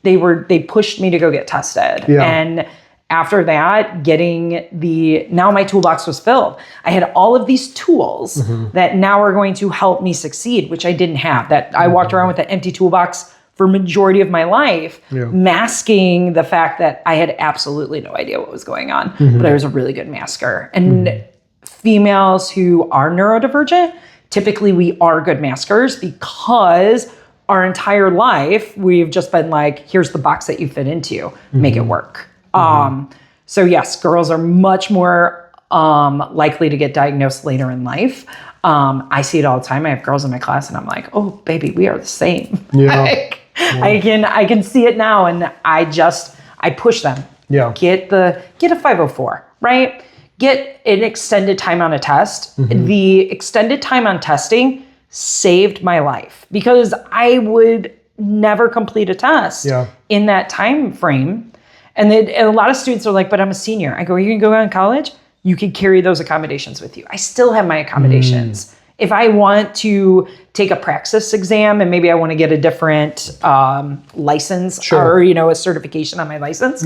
they pushed me to go get tested. Yeah. And after that, now my toolbox was filled. I had all of these tools that now are going to help me succeed, which I didn't have. That I walked around with an empty toolbox for majority of my life, masking the fact that I had absolutely no idea what was going on, but I was a really good masker. And females who are neurodivergent, typically we are good maskers because our entire life, we've just been like, here's the box that you fit into, make it work. So yes, girls are much more likely to get diagnosed later in life. I see it all the time. I have girls in my class and I'm like, oh baby, we are the same. Yeah. I can see it now, and I push them. Yeah. Get a 504, right? Get an extended time on a test. The extended time on testing saved my life because I would never complete a test in that time frame. And a lot of students are like, but I'm a senior. I go, you can go on college? You can carry those accommodations with you. I still have my accommodations. If I want to take a praxis exam and maybe I want to get a different license or, a certification on my license,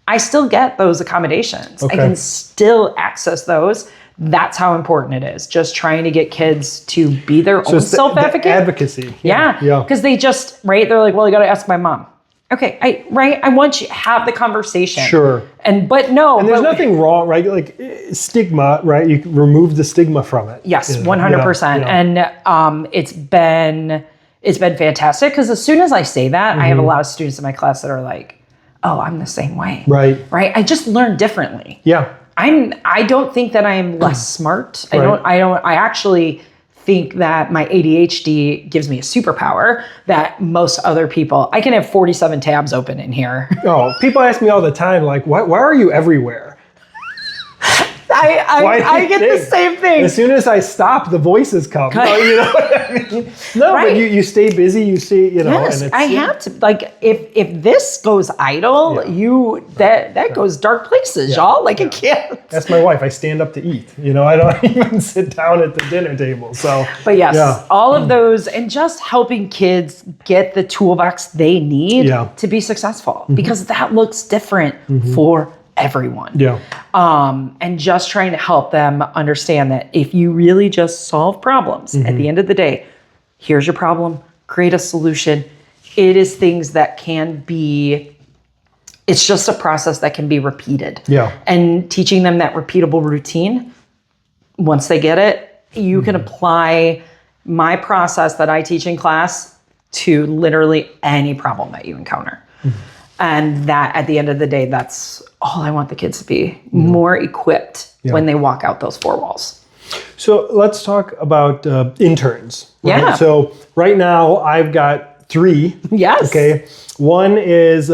I still get those accommodations. Okay. I can still access those. That's how important it is. Just trying to get kids to be their own self-advocate. Advocacy. Yeah. Because they just, they're like, well, you got to ask my mom. Okay, I want you to have the conversation. Sure. But there's nothing wrong, right? Like stigma, right? You can remove the stigma from it. Yes, 100%. And it's been fantastic because as soon as I say that, I have a lot of students in my class that are like, oh, I'm the same way. Right. Right. I just learn differently. Yeah. I don't think that I am less smart. I actually think that my ADHD gives me a superpower that most other people, I can have 47 tabs open in here. Oh, people ask me all the time, like, why are you everywhere? I get the same thing. As soon as I stop, the voices come. You know what I mean? No, right. But you stay busy. You see, you know. Yes, and I have to. Like, if this goes idle, that goes dark places, y'all. Like, it can't. That's my wife. I stand up to eat. You know, I don't even sit down at the dinner table. So, but yes, all of those, and just helping kids get the toolbox they need to be successful, because that looks different for everyone. Yeah. And just trying to help them understand that if you really just solve problems, at the end of the day, here's your problem, create a solution. It is things that can be, it's just a process that can be repeated. Yeah. And teaching them that repeatable routine, once they get it, you can apply my process that I teach in class to literally any problem that you encounter. And that, at the end of the day, that's all I want the kids to be, more equipped when they walk out those four walls. So let's talk about interns. Right? Yeah. So right now I've got 3. Yes. Okay. One is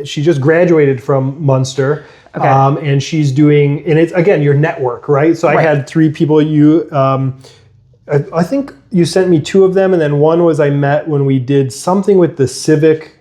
she just graduated from Munster. Okay. And she's doing, and it's, again, your network, right? So I had 3 people. I think you sent me 2 of them, and then one was I met when we did something with the civic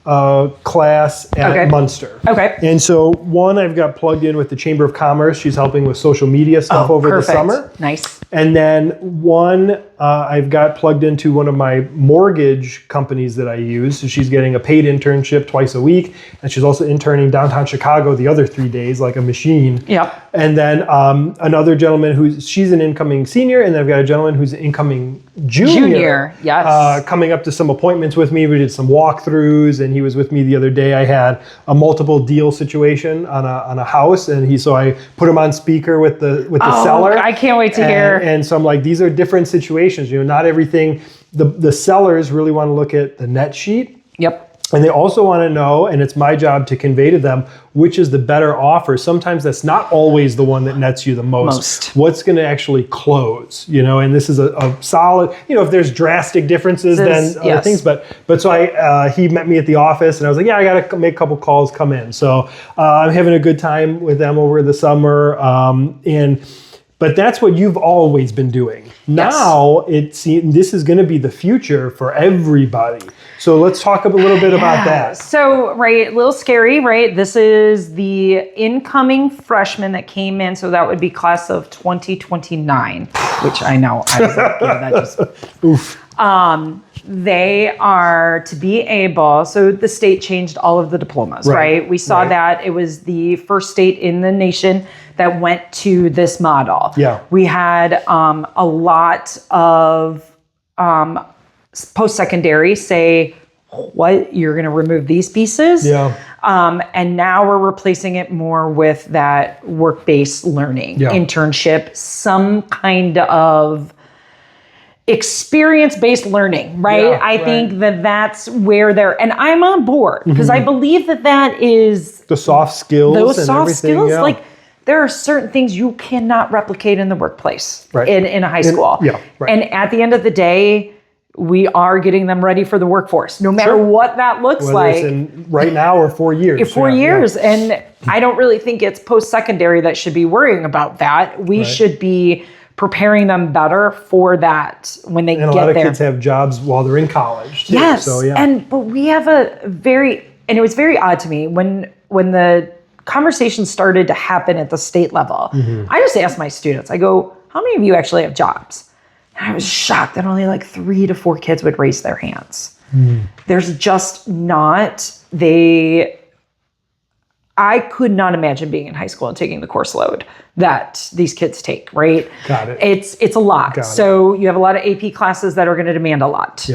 class at Munster. Okay. And so one I've got plugged in with the Chamber of Commerce. She's helping with social media stuff over the summer. Nice. And then one I've got plugged into one of my mortgage companies that I use. So she's getting a paid internship twice a week. And she's also interning downtown Chicago the other 3 days like a machine. Yep. And then another gentleman she's an incoming senior. And then I've got a gentleman who's an incoming junior. Yes. Coming up to some appointments with me. We did some walkthroughs, and he was with me the other day. I had a multiple deal situation on a house, and so I put him on speaker with the seller. I can't wait to hear. And so I'm like, these are different situations. You know, not everything. The sellers really want to look at the net sheet. Yep. And they also want to know, and it's my job to convey to them, which is the better offer. Sometimes that's not always the one that nets you the most. What's going to actually close, you know, and this is a solid, you know, if there's drastic differences, then other things. But so he met me at the office, and I was like, I got to make a couple calls, come in. So I'm having a good time with them over the summer. But that's what you've always been doing. Now this is going to be the future for everybody. So let's talk a little bit about that. So, right, a little scary, right? This is the incoming freshman that came in. So that would be class of 2029, which I know. I was like, that just... Oof. They are to be able, so the state changed all of the diplomas, right? We saw that it was the first state in the nation that went to this model. Yeah. We had a lot of post-secondary say, what, you're going to remove these pieces? Yeah. And now we're replacing it more with that work-based learning, internship, some kind of experience-based learning, right? Yeah, I think that's where they're, and I'm on board because I believe that is the soft skills. Those soft skills, like there are certain things you cannot replicate in the workplace in a high school. And at the end of the day, we are getting them ready for the workforce, no matter what that looks like. It's right now or 4 years. 4 years. And I don't really think it's post-secondary that should be worrying about that. We should be preparing them better for that when they get there. And a lot of kids have jobs while they're in college too. Yes. So, but we have and it was very odd to me when the conversation started to happen at the state level. I just asked my students, I go, how many of you actually have jobs? And I was shocked that only like 3 to 4 kids would raise their hands. There's just not, I could not imagine being in high school and taking the course load that these kids take, right? Got it. It's a lot. So you have a lot of AP classes that are going to demand a lot.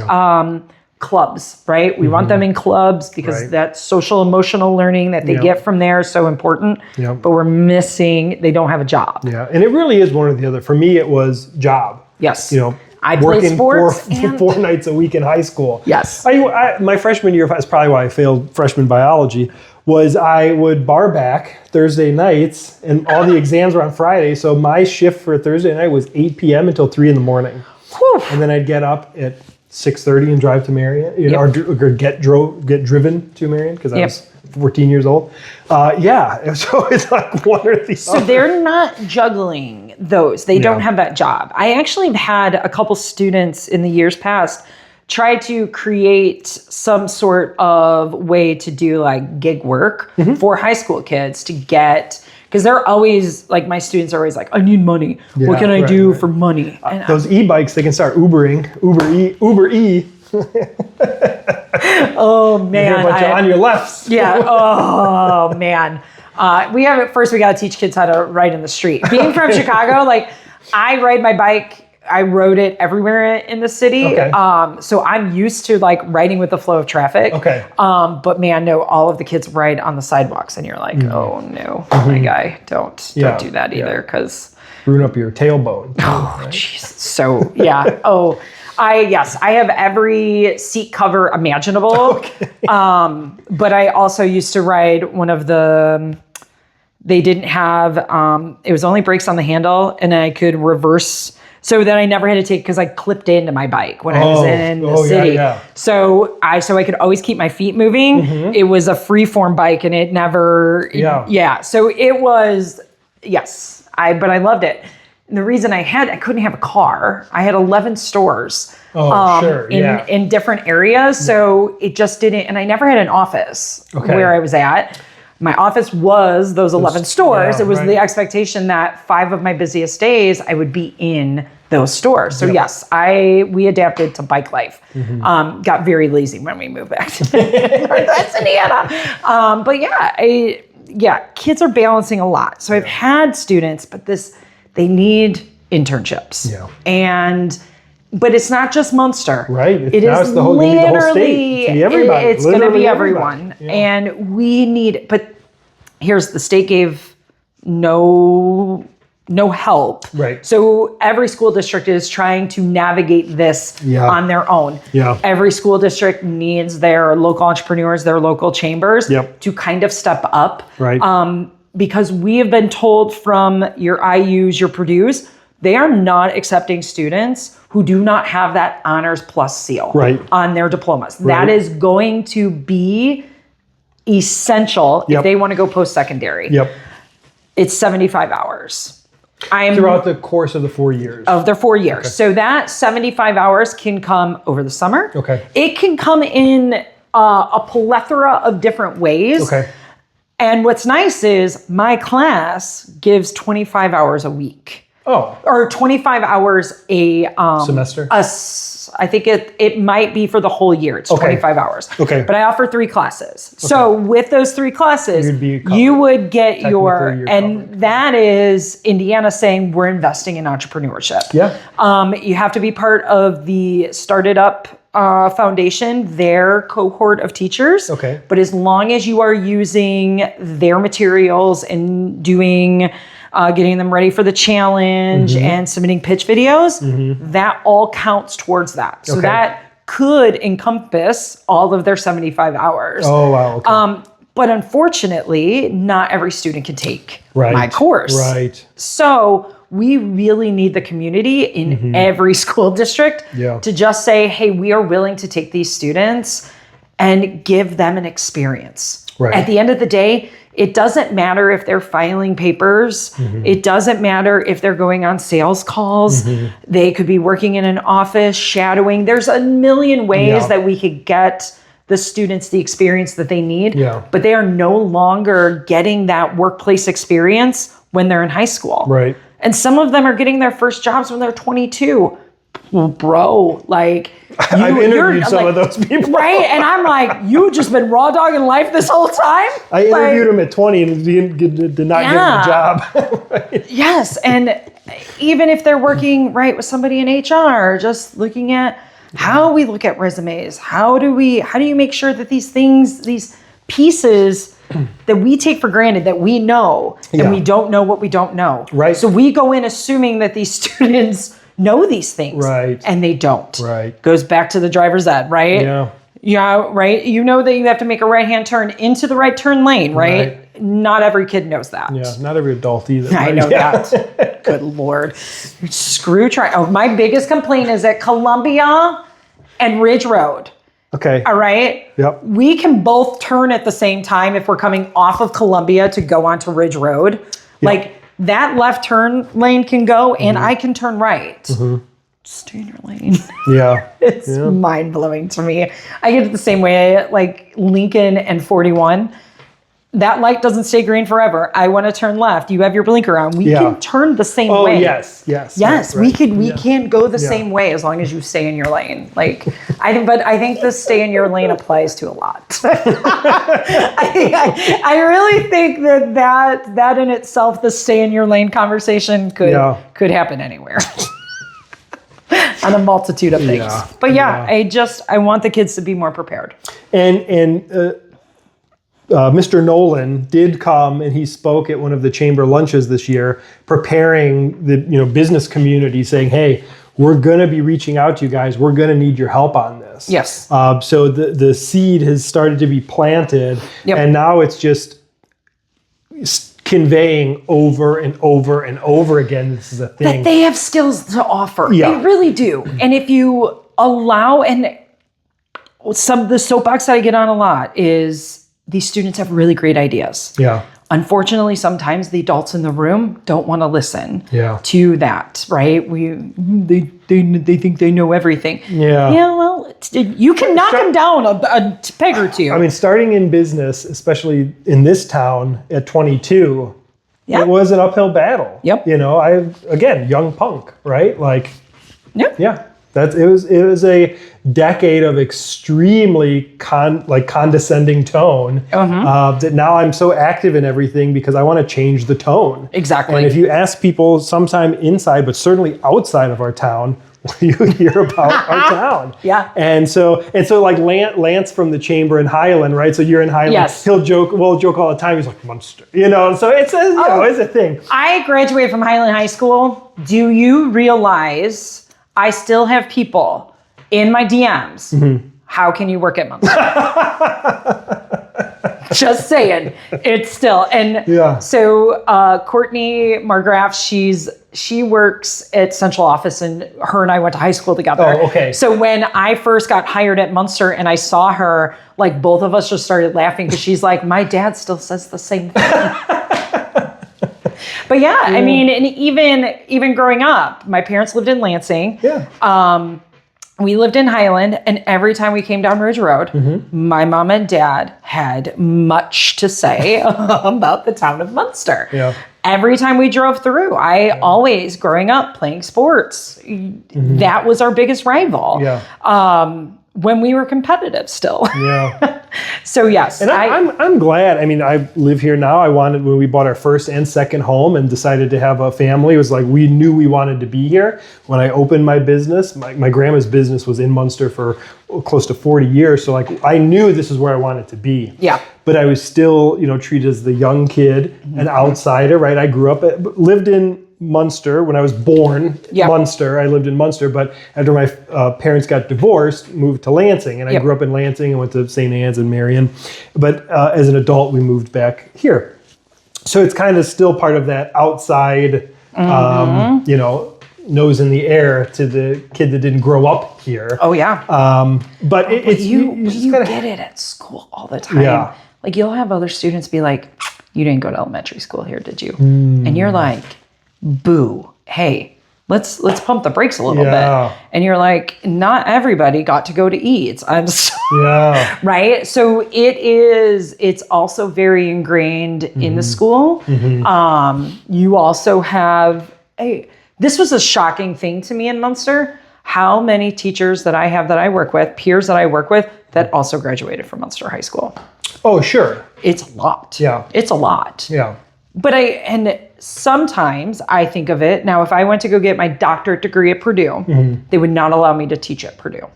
Clubs, right? We want them in clubs because that social emotional learning that they get from there is so important. But we're missing, they don't have a job. And it really is one or the other. For me, it was job. Yes. You know, I played sports four nights a week in high school. Yes. My freshman year is probably why I failed freshman biology. was I would bar back Thursday nights, and all the exams were on Friday. So my shift for Thursday night was 8 p.m. until 3 in the morning. Whew. And then I'd get up at 6:30 and drive to Marion, you know, or get driven to Marion because I was 14 years old. So it's like one or the other. So they're not juggling those. They don't have that job. I actually have had a couple students in the years past try to create some sort of way to do like gig work for high school kids to get, because they're always like, my students are always like, I need money. What can I do for money? And those e-bikes, they can start Ubering, Uber E. Oh man. On your lefts. Yeah. Oh man. We got to teach kids how to ride in the street. Being from Chicago, like I ride my bike. I rode it everywhere in the city. Okay. So I'm used to like riding with the flow of traffic. Okay. But man, no, all of the kids ride on the sidewalks and you're like, oh no, my guy, don't do that either. Cause ruin up your tailbone. Oh, jeez. So yeah. I have every seat cover imaginable. Okay. But I also used to ride one of they didn't have, it was only brakes on the handle and I could reverse. So then I never had to take, because I clipped into my bike when I was in the city. Yeah. So I could always keep my feet moving. It was a freeform bike and it never, So it was, but I loved it. And the reason I couldn't have a car. I had 11 stores in different areas. So it just didn't, and I never had an office where I was at. My office was those 11 stores. It was the expectation that 5 of my busiest days, I would be in those stores. So yes, we adapted to bike life. Got very lazy when we moved back to Northwest Indiana. But kids are balancing a lot. So I've had students, but they need internships. But it's not just Munster. Right. It is the whole state. It's everybody. It's going to be everyone. Yeah. And we need, but here's the state gave no help. Right. So every school district is trying to navigate this on their own. Yeah. Every school district needs their local entrepreneurs, their local chambers to kind of step up. Right. Because we have been told from your IUs, your Purdue's, they are not accepting students who do not have that honors plus seal on their diplomas. Right. That is going to be essential if they want to go post-secondary. It's 75 hours. Throughout the course of the 4 years. Of their 4 years. Okay. So that 75 hours can come over the summer. Okay. It can come in a plethora of different ways. Okay. And what's nice is my class gives 25 hours a week. Oh. Or 25 hours a semester? I think it might be for the whole year. It's 25 hours. Okay. But I offer 3 classes. Okay. So with those 3 classes, you would get and that is Indiana saying we're investing in entrepreneurship. Yeah. You have to be part of the Started Up Foundation, their cohort of teachers. Okay. But as long as you are using their materials and doing getting them ready for the challenge and submitting pitch videos, that all counts towards that. So that could encompass all of their 75 hours. Oh, wow. Okay. But unfortunately, not every student can take my course. Right. So we really need the community in every school district to just say, hey, we are willing to take these students and give them an experience. Right. At the end of the day, it doesn't matter if they're filing papers. It doesn't matter if they're going on sales calls. They could be working in an office, shadowing. There's a million ways that we could get the students the experience that they need. But they are no longer getting that workplace experience when they're in high school. Right. And some of them are getting their first jobs when they're 22. Well, bro, like I've interviewed some of those people, right? And I'm like, you've just been raw dogging life this whole time. I interviewed him at 20 and did not get the job. Right. Yes, and even if they're working with somebody in HR, just looking at how we look at resumes, how do you make sure that these things, these pieces that we take for granted that we know, and we don't know what we don't know. Right. So we go in assuming that these students know these things. Right. And they don't. Right. Goes back to the driver's ed, right? Yeah. Yeah, right. You know that you have to make a right-hand turn into the right turn lane, right? Not every kid knows that. Yeah, not every adult either. I know that. Good Lord. My biggest complaint is at Columbia and Ridge Road. Okay. All right? Yep. We can both turn at the same time if we're coming off of Columbia to go onto Ridge Road. Yep. Like, that left turn lane can go, and I can turn right. Stay in your lane. Yeah. It's mind-blowing to me. I get it the same way, like Lincoln and 41. That light doesn't stay green forever. I want to turn left. You have your blinker on. We can turn the same way. Oh, yes. Yes, right. We can go the same way as long as you stay in your lane. Like, I think the stay in your lane applies to a lot. I really think that in itself, the stay in your lane conversation could happen anywhere. On a multitude of things. Yeah. But I want the kids to be more prepared. And Mr. Nolan did come and he spoke at one of the chamber lunches this year, preparing the business community, saying, hey, we're going to be reaching out to you guys. We're going to need your help on this. Yes. So the seed has started to be planted, and now it's just conveying over and over and over again, this is a thing. That they have skills to offer. Yeah. They really do. And if you allow, and the soapbox that I get on a lot is these students have really great ideas. Yeah. Unfortunately, sometimes the adults in the room don't want to listen to that, right? They think they know everything. Yeah. Yeah, well, you can knock them down a peg or two. I mean, starting in business, especially in this town at 22, it was an uphill battle. Yep. Young punk, right? Like, yeah. It was a decade of extremely condescending tone that now I'm so active in everything because I want to change the tone. Exactly. And if you ask people sometime inside, but certainly outside of our town, you hear about our town. Yeah. And so like Lance from the chamber in Highland, right? So you're in Highland. Yes. We'll joke all the time. He's like, Munster, so it's it's a thing. I graduated from Highland High School. Do you realize I still have people in my DMs. How can you work at Munster? Just saying. It's still. And so Courtney Margraf, she works at central office, and her and I went to high school together. Oh, okay. So when I first got hired at Munster and I saw her, like both of us just started laughing because she's like, my dad still says the same thing. But I mean, and even growing up, my parents lived in Lansing. Yeah. We lived in Highland, and every time we came down Ridge Road, my mom and dad had much to say about the town of Munster. Yeah. Every time we drove through, I always, growing up, playing sports, that was our biggest rival. Yeah. When we were competitive still. Yeah. So yes. And I'm glad. I mean, I live here now. When we bought our first and second home and decided to have a family, it was like we knew we wanted to be here. When I opened my business, my grandma's business was in Munster for close to 40 years. So like I knew this is where I wanted to be. Yeah. But I was still, treated as the young kid, an outsider, right? I lived in Munster when I was born. Munster, I lived in Munster, but after my parents got divorced, moved to Lansing, and I grew up in Lansing and went to St. Anne's and Marion. But as an adult, we moved back here. So it's kind of still part of that outside, nose in the air to the kid that didn't grow up here. Oh yeah. But you get it at school all the time. Yeah. Like you'll have other students be like, "You didn't go to elementary school here, did you?" And you're like, boo, hey, let's pump the brakes a little bit. And you're like, not everybody got to go to Eads. I'm sorry. Right? So it's also very ingrained in the school. You also have this was a shocking thing to me in Munster, how many teachers that I work with, peers that I work with, that also graduated from Munster High School. Oh, sure. It's a lot. Yeah. It's a lot. Yeah. But sometimes I think of it, now if I went to go get my doctorate degree at Purdue, they would not allow me to teach at Purdue.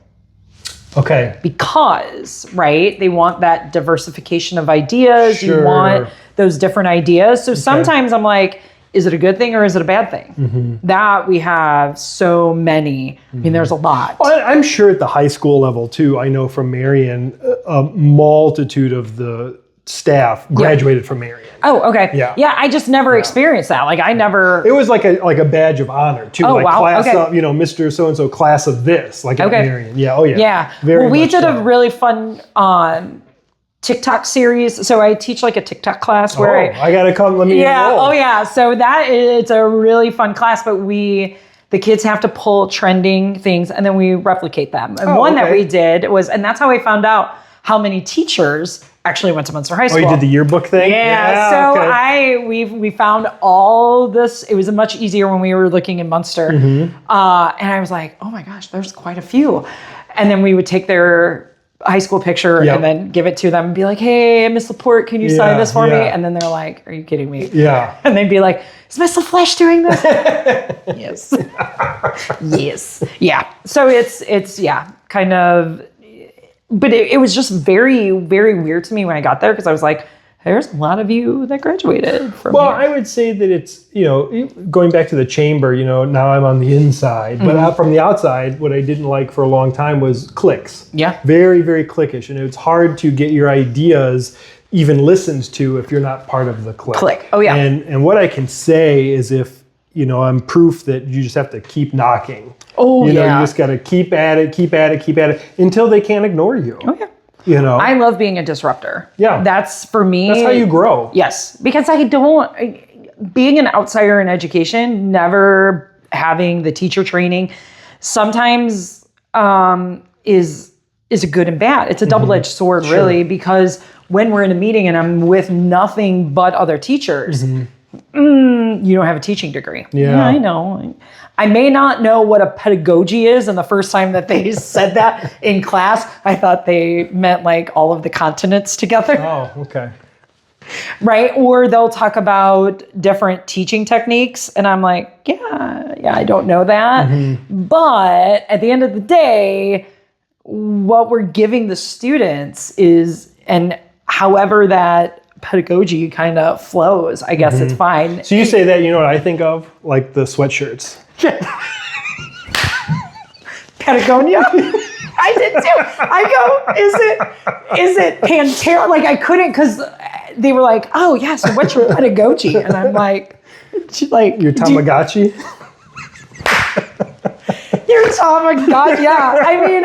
Okay. Because, right, they want that diversification of ideas. Sure. You want those different ideas. So sometimes I'm like, is it a good thing or is it a bad thing? That we have so many. I mean, there's a lot. Well, I'm sure at the high school level too, I know from Marion, a multitude of the staff graduated from Marion. Oh, okay. Yeah. Yeah, I just never experienced that. Like I never. It was like a badge of honor too. Oh, like wow. class Okay. of, Mr. So-and-so class of this, like at Marion. Yeah, oh yeah. Yeah. Very well, we much did so. a really fun TikTok series. So I teach like a TikTok class where I gotta come, let me enroll. Oh yeah. So it's a really fun class, but the kids have to pull trending things and then we replicate them. And one that we did was, and that's how I found out how many teachers actually went to Munster High School. Oh, you did the yearbook thing? Yeah. So we found all this. It was much easier when we were looking in Munster. And I was like, oh my gosh, there's quite a few. And then we would take their high school picture and then give it to them and be like, hey, Miss Laporte, can you sign this for me? And then they're like, are you kidding me? Yeah. And they'd be like, is Miss LaFlech doing this? Yes. Yes. Yeah. So it's kind of, but it was just very, very weird to me when I got there because I was like, there's a lot of you that graduated from here. I would say that it's, going back to the chamber, now I'm on the inside, but out from the outside, what I didn't like for a long time was cliques. Yeah. Very, very cliquish. And it's hard to get your ideas even listened to if you're not part of the clique. Oh, yeah. And what I can say is if, I'm proof that you just have to keep knocking. Oh, You just got to keep at it until they can't ignore you. Oh, yeah. I I love being a disruptor. Yeah. That's for me. That's how you grow. Yes. Because being an outsider in education, never having the teacher training, sometimes is a good and bad. It's a double-edged sword, really, because when we're in a meeting and I'm with nothing but other teachers, you don't have a teaching degree. Yeah, I know. I may not know what a pedagogy is, and the first time that they said that in class, I thought they meant like all of the continents together. Oh, okay. Right? Or they'll talk about different teaching techniques, and I'm like, yeah, I don't know that. But at the end of the day, what we're giving the students is, and however that pedagogy kind of flows, I guess it's fine. So you say that, you know what I think of? Like the sweatshirts. Patagonia? I did too. I go, is it Pantera? Like I couldn't, because they were like, oh yeah, so what's your pedagogy? And I'm like Your Tamagotchi? Your Tamagotchi, yeah. I mean,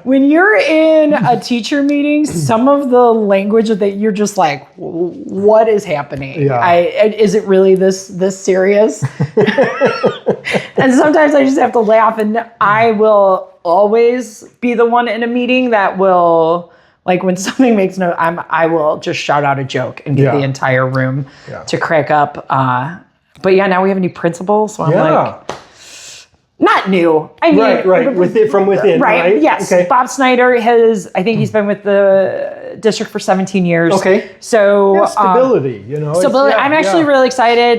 when you're in a teacher meeting, some of the language that you're just like, what is happening? Yeah. Is it really this serious? And sometimes I just have to laugh, and I will always be the one in a meeting that will, like when something makes I will just shout out a joke and get the entire room to crack up. But yeah, now we have a new principal, so I'm like, not new. I mean, right. From within, right? Yes. Okay. Bob Snyder I think he's been with the district for 17 years. Okay. So stability, Stability. I'm actually really excited.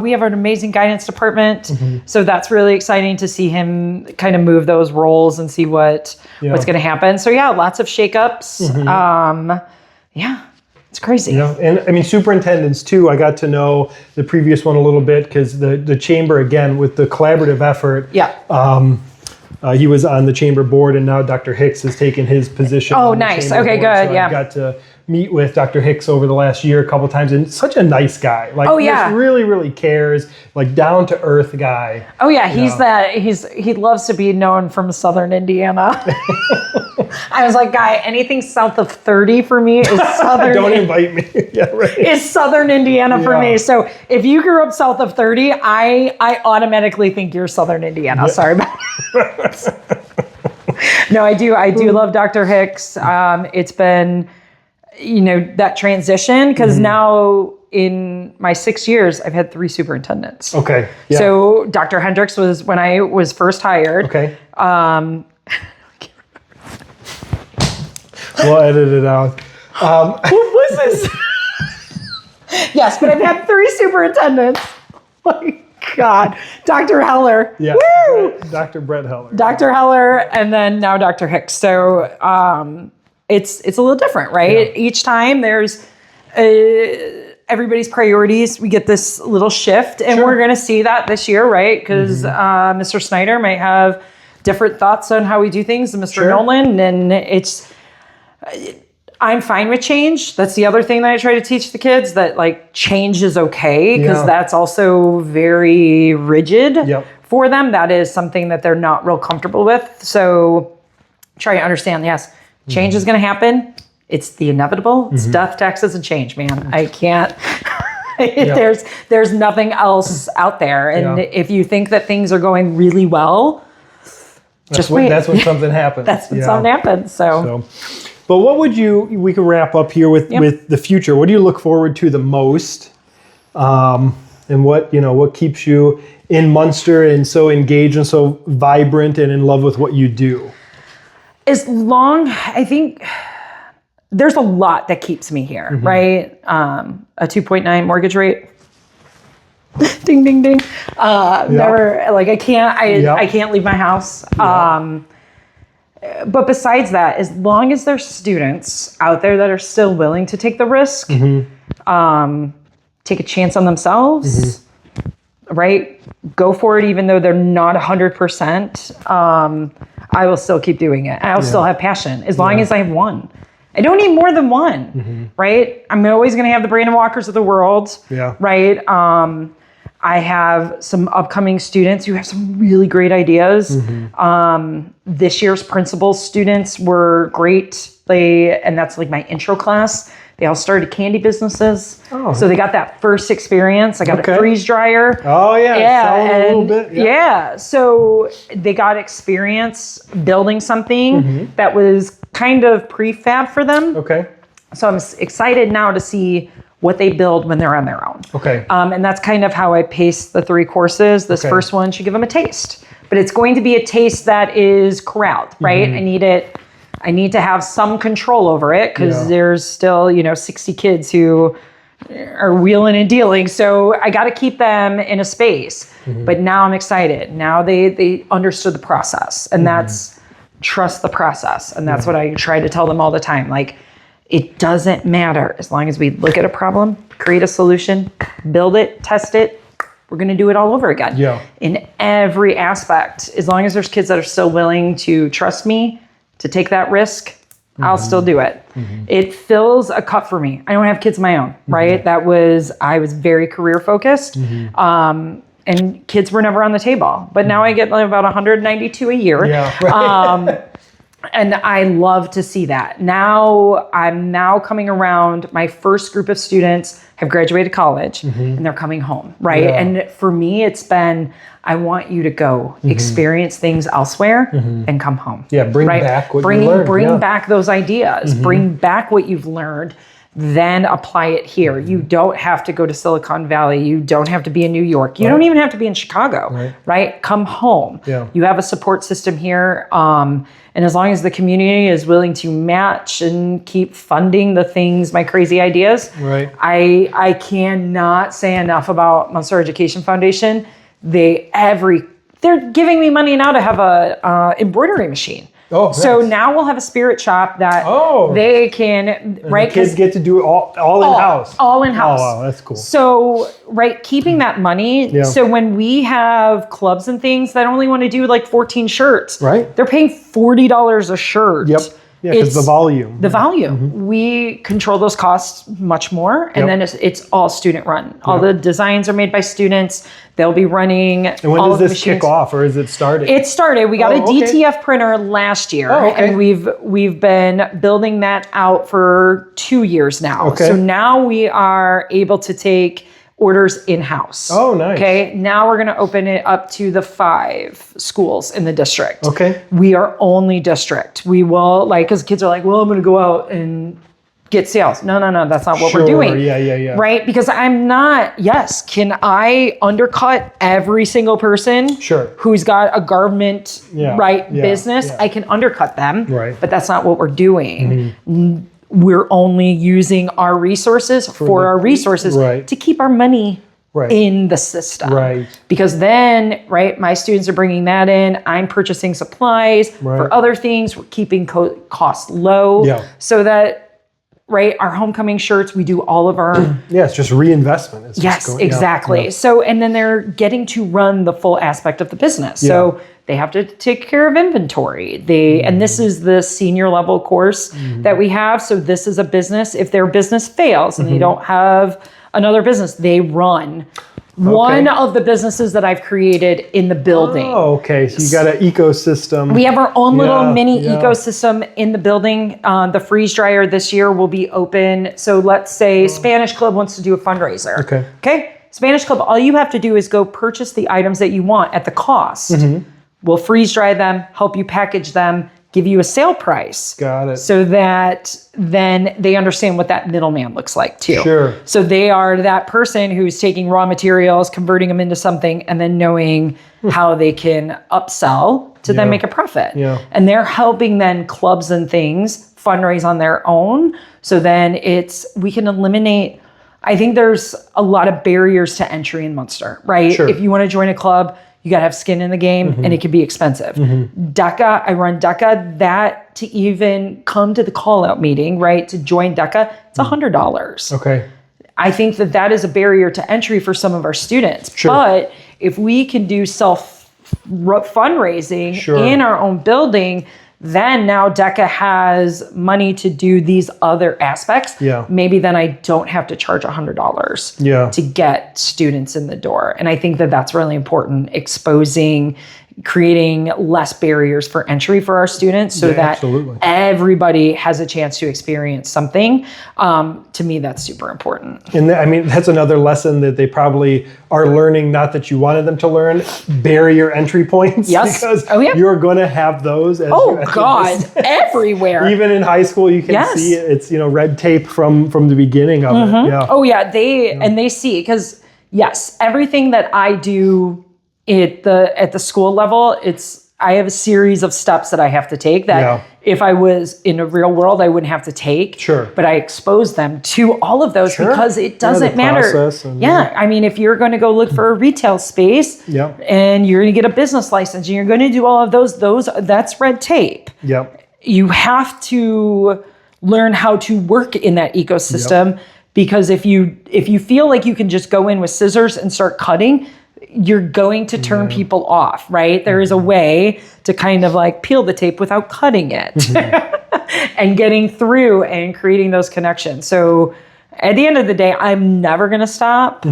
We have an amazing guidance department, so that's really exciting to see him kind of move those roles and see what's going to happen. So yeah, lots of shakeups. It's crazy. And I mean, superintendents too, I got to know the previous one a little bit because the chamber, again, with the collaborative effort, he was on the chamber board, and now Dr. Hicks has taken his position. Oh, nice. Okay, good. So I got to meet with Dr. Hicks over the last year a couple of times, and such a nice guy. Like, just really, really cares, like down to earth guy. Oh yeah, he loves to be known from Southern Indiana. I was like, guy, anything south of 30 for me is Southern. Don't invite me. Is Southern Indiana for me. So if you grew up south of 30, I automatically think you're Southern Indiana. Sorry about that. No, I do love Dr. Hicks. It's been, that transition, because now in my 6 years, I've had 3 superintendents. Okay. Yeah. So Dr. Hendricks was when I was first hired. Okay. We'll edit it out. What was this? Yes, but I've had 3 superintendents. Oh my God. Dr. Heller. Yeah. Woo! Dr. Brett Heller. Dr. Heller, and then now Dr. Hicks. So it's a little different, right? Yeah. Each time there's everybody's priorities, we get this little shift, and we're going to see that this year, right? Because Mr. Snyder might have different thoughts on how we do things than Mr. Nolan, and I'm fine with change. That's the other thing that I try to teach the kids, that like change is okay, because that's also very rigid for them. That is something that they're not real comfortable with. So try to understand, yes, change is going to happen. It's the inevitable. It's death, taxes, and change, man. I can't. There's nothing else out there. And if you think that things are going really well, just wait. That's when something happens. That's when something happens. So, but what would we can wrap up here with the future. What do you look forward to the most? And what keeps you in Munster and so engaged and so vibrant and in love with what you do? I think there's a lot that keeps me here, right? A 2.9 mortgage rate. Ding, ding, ding. Never, like I can't leave my house. But besides that, as long as there's students out there that are still willing to take the risk, take a chance on themselves, right? Go for it, even though they're not 100%. I will still keep doing it. I'll still have passion as long as I have one. I don't need more than one, right? I'm always going to have the Brandon Walkers of the world, right? I have some upcoming students who have some really great ideas. This year's principal students were great. And that's like my intro class. They all started candy businesses. So they got that first experience. I got a freeze dryer. Oh, yeah. Yeah. A little bit. Yeah. So they got experience building something that was kind of prefab for them. Okay. So I'm excited now to see what they build when they're on their own. Okay. And that's kind of how I pace the 3 courses. This first one should give them a taste, but it's going to be a taste that is corralled, right? I need to have some control over it, because there's still, 60 kids who are wheeling and dealing. So I got to keep them in a space. But now I'm excited. Now they understood the process, and that's trust the process. And that's what I try to tell them all the time. Like, it doesn't matter as long as we look at a problem, create a solution, build it, test it. We're going to do it all over again. In every aspect, as long as there's kids that are still willing to trust me, to take that risk, I'll still do it. It fills a cup for me. I don't have kids of my own, right? I was very career focused. And kids were never on the table. But now I get about 192 a year. And I love to see that. I'm now coming around. My first group of students have graduated college and they're coming home, right? And for me, it's been, I want you to go experience things elsewhere and come home. Bring back what you learned. Bring back those ideas. Bring back what you've learned. Then apply it here. You don't have to go to Silicon Valley. You don't have to be in New York. You don't even have to be in Chicago, right? Come home. You have a support system here. And as long as the community is willing to match and keep funding the things, my crazy ideas, I cannot say enough about Munster Education Foundation. They're giving me money now to have a embroidery machine. So now we'll have a spirit shop that they can, right? The kids get to do it all in-house. All in-house. Oh, wow, that's cool. So, keeping that money. So when we have clubs and things that only want to do like 14 shirts, they're paying $40 a shirt. Yeah, because the volume. The volume. We control those costs much more. And then it's all student run. All the designs are made by students. They'll be running. And when does this kick off, or is it started? It started. We got a DTF printer last year. And we've been building that out for 2 years now. So now we are able to take orders in-house. Oh, nice. Okay, now we're going to open it up to the 5 schools in the district. We are only district. We will, because kids are like, well, I'm going to go out and get sales. No, that's not what we're doing. Yeah. Right? Because I'm not, can I undercut every single person who's got a garment business? I can undercut them, but that's not what we're doing. We're only using our resources for our resources to keep our money in the system. Because then, my students are bringing that in. I'm purchasing supplies for other things. We're keeping costs low so that right? Our homecoming shirts, we do all of our... Yeah, it's just reinvestment. It's Yes, just exactly. Yeah. So, and then they're getting to run the full aspect of the business. Yeah. So they have to take care of inventory. And this is the senior level course that we have. So this is a business. If their business fails and they don't have another business, they run one of the businesses that I've created in the building. Oh, okay. So you got an ecosystem. We have our own little mini ecosystem in the building. The freeze dryer this year will be open. So let's say Spanish Club wants to do a fundraiser. Okay. Spanish Club, all you have to do is go purchase the items that you want at the cost. We'll freeze dry them, help you package them, give you a sale price. Got it. So that then they understand what that middleman looks like too. Sure. So they are that person who's taking raw materials, converting them into something, and then knowing how they can upsell to then make a profit. Yeah. And they're helping then clubs and things fundraise on their own. So then we can eliminate, I think there's a lot of barriers to entry in Munster, right? Sure. If you want to join a club, you got to have skin in the game and it can be expensive. DECA, I run DECA, that to even come to the call out meeting, right? To join DECA, it's $100. Okay. I think that is a barrier to entry for some of our students. Sure. But if we can do fundraising in our own building, then now DECA has money to do these other aspects. Yeah. Maybe then I don't have to charge $100 to get students in the door. And I think that's really important, creating less barriers for entry for our students so that everybody has a chance to experience something. To me, that's super important. And I mean, that's another lesson that they probably are learning, not that you wanted them to learn, barrier entry points. Yes. Because you're going to have those. Everywhere. Even in high school, you can see it. It's, red tape from the beginning of it. Yeah. Oh yeah. And they see, because everything that I do at the school level, I have a series of steps that I have to take that if I was in a real world, I wouldn't have to take. Sure. But I expose them to all of those because it doesn't matter. I mean, if you're going to go look for a retail space and you're going to get a business license and you're going to do all of those, that's red tape. Yep. You have to learn how to work in that ecosystem because if you feel like you can just go in with scissors and start cutting, you're going to turn people off, right? There is a way to kind of like peel the tape without cutting it and getting through and creating those connections. So at the end of the day, I'm never going to stop.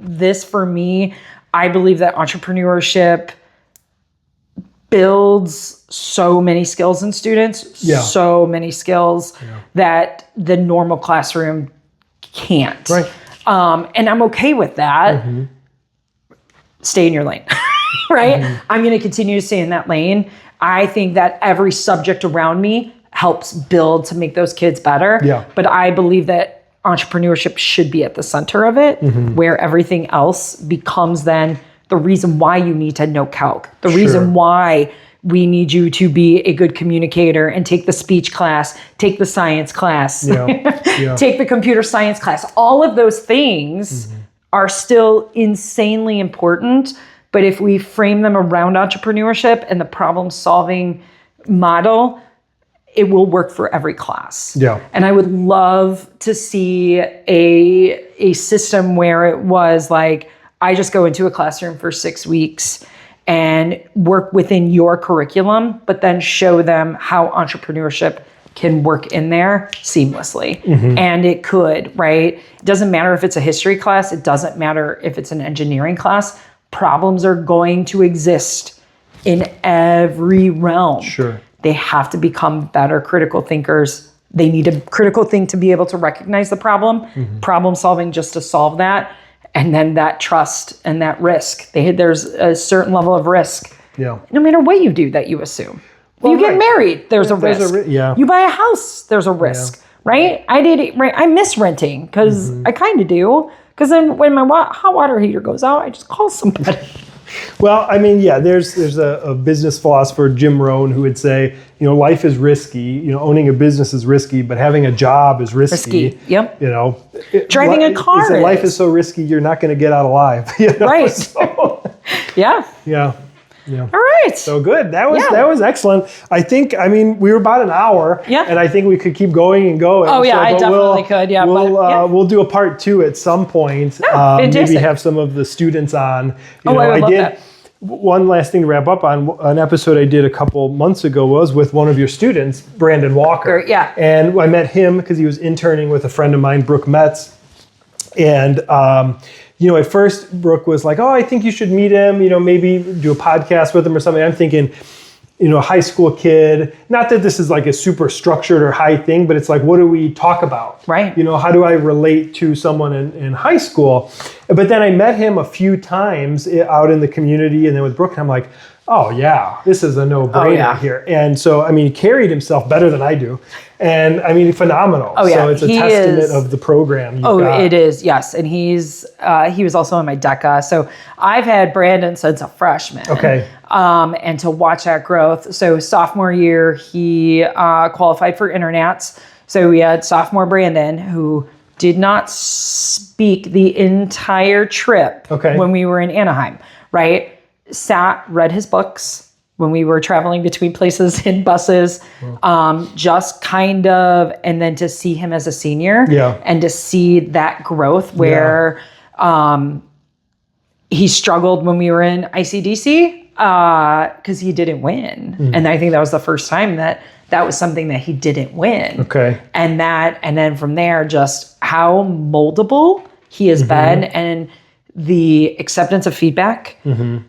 This for me, I believe that entrepreneurship builds so many skills in students, so many skills that the normal classroom can't. Right. And I'm okay with that. Stay in your lane, right? I'm going to continue to stay in that lane. I think that every subject around me helps build to make those kids better. Yeah. But I believe that entrepreneurship should be at the center of it, where everything else becomes then the reason why you need to know calc, the reason why we need you to be a good communicator and take the speech class, take the science class, take the computer science class. All of those things are still insanely important. But if we frame them around entrepreneurship and the problem solving model, it will work for every class. Yeah. And I would love to see a system where it was like, I just go into a classroom for 6 weeks and work within your curriculum, but then show them how entrepreneurship can work in there seamlessly. And it could, right? It doesn't matter if it's a history class. It doesn't matter if it's an engineering class. Problems are going to exist in every realm. Sure. They have to become better critical thinkers. They need a critical think to be able to recognize the problem, problem solving just to solve that. And then that trust and that risk. There's a certain level of risk. Yeah. No matter what you do that you assume. Well, you get married, there's a risk. You buy a house, there's a risk, right? I did it, right? I miss renting because I kind of do. Because then when my hot water heater goes out, I just call somebody. Well, I mean, there's a business philosopher, Jim Rohn, who would say, life is risky. Owning a business is risky, but having a job is risky. Yep. Driving a car. Life is so risky, you're not going to get out alive. Right. So, Yeah. Yeah. Yeah. All right. So good. That was excellent. I think, we were about an hour. Yeah. And I think we could keep going and going. Oh yeah, I definitely could. Yeah. We'll do a part 2 at some point. Maybe have some of the students on. I would love that. One last thing to wrap up on, an episode I did a couple months ago was with one of your students, Brandon Walker. Yeah. And I met him because he was interning with a friend of mine, Brooke Metz. And, at first Brooke was like, oh, I think you should meet him, maybe do a podcast with him or something. I'm thinking, a high school kid, not that this is like a super structured or high thing, but it's like, what do we talk about? Right. How do I relate to someone in high school? But then I met him a few times out in the community and then with Brooke, and I'm like, oh yeah, this is a no-brainer here. And so, he carried himself better than I do. And phenomenal. Oh yeah. So it's a testament of the program you've got. It is, yes. And he was also on my DECA. So I've had Brandon since a freshman. Okay. And to watch that growth. So sophomore year, he qualified for internats. So we had sophomore Brandon, who did not speak the entire trip when we were in Anaheim, right? Read his books when we were traveling between places in buses, just kind of, and then to see him as a senior and to see that growth where he struggled when we were in ICDC because he didn't win. And I think that was the first time that was something that he didn't win. Okay. And then from there, just how moldable he has been and the acceptance of feedback,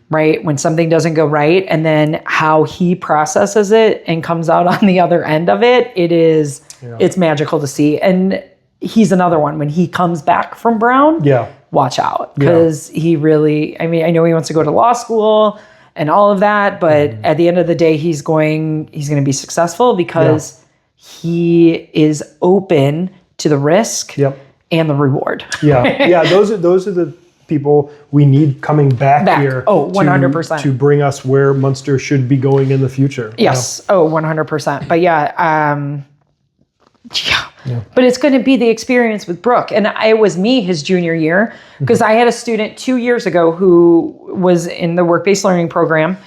right? When something doesn't go right, and then how he processes it and comes out on the other end of it, it's magical to see. And he's another one. When he comes back from Brown, watch out. Because he really, I know he wants to go to law school and all of that, but at the end of the day, he's going to be successful because he is open to the risk and the reward. Those are the people we need coming back here. Oh, 100%. To bring us where Munster should be going in the future. Yes. Oh, 100%. But but it's going to be the experience with Brooke. And it was me his junior year, because I had a student 2 years ago who was in the work-based learning program.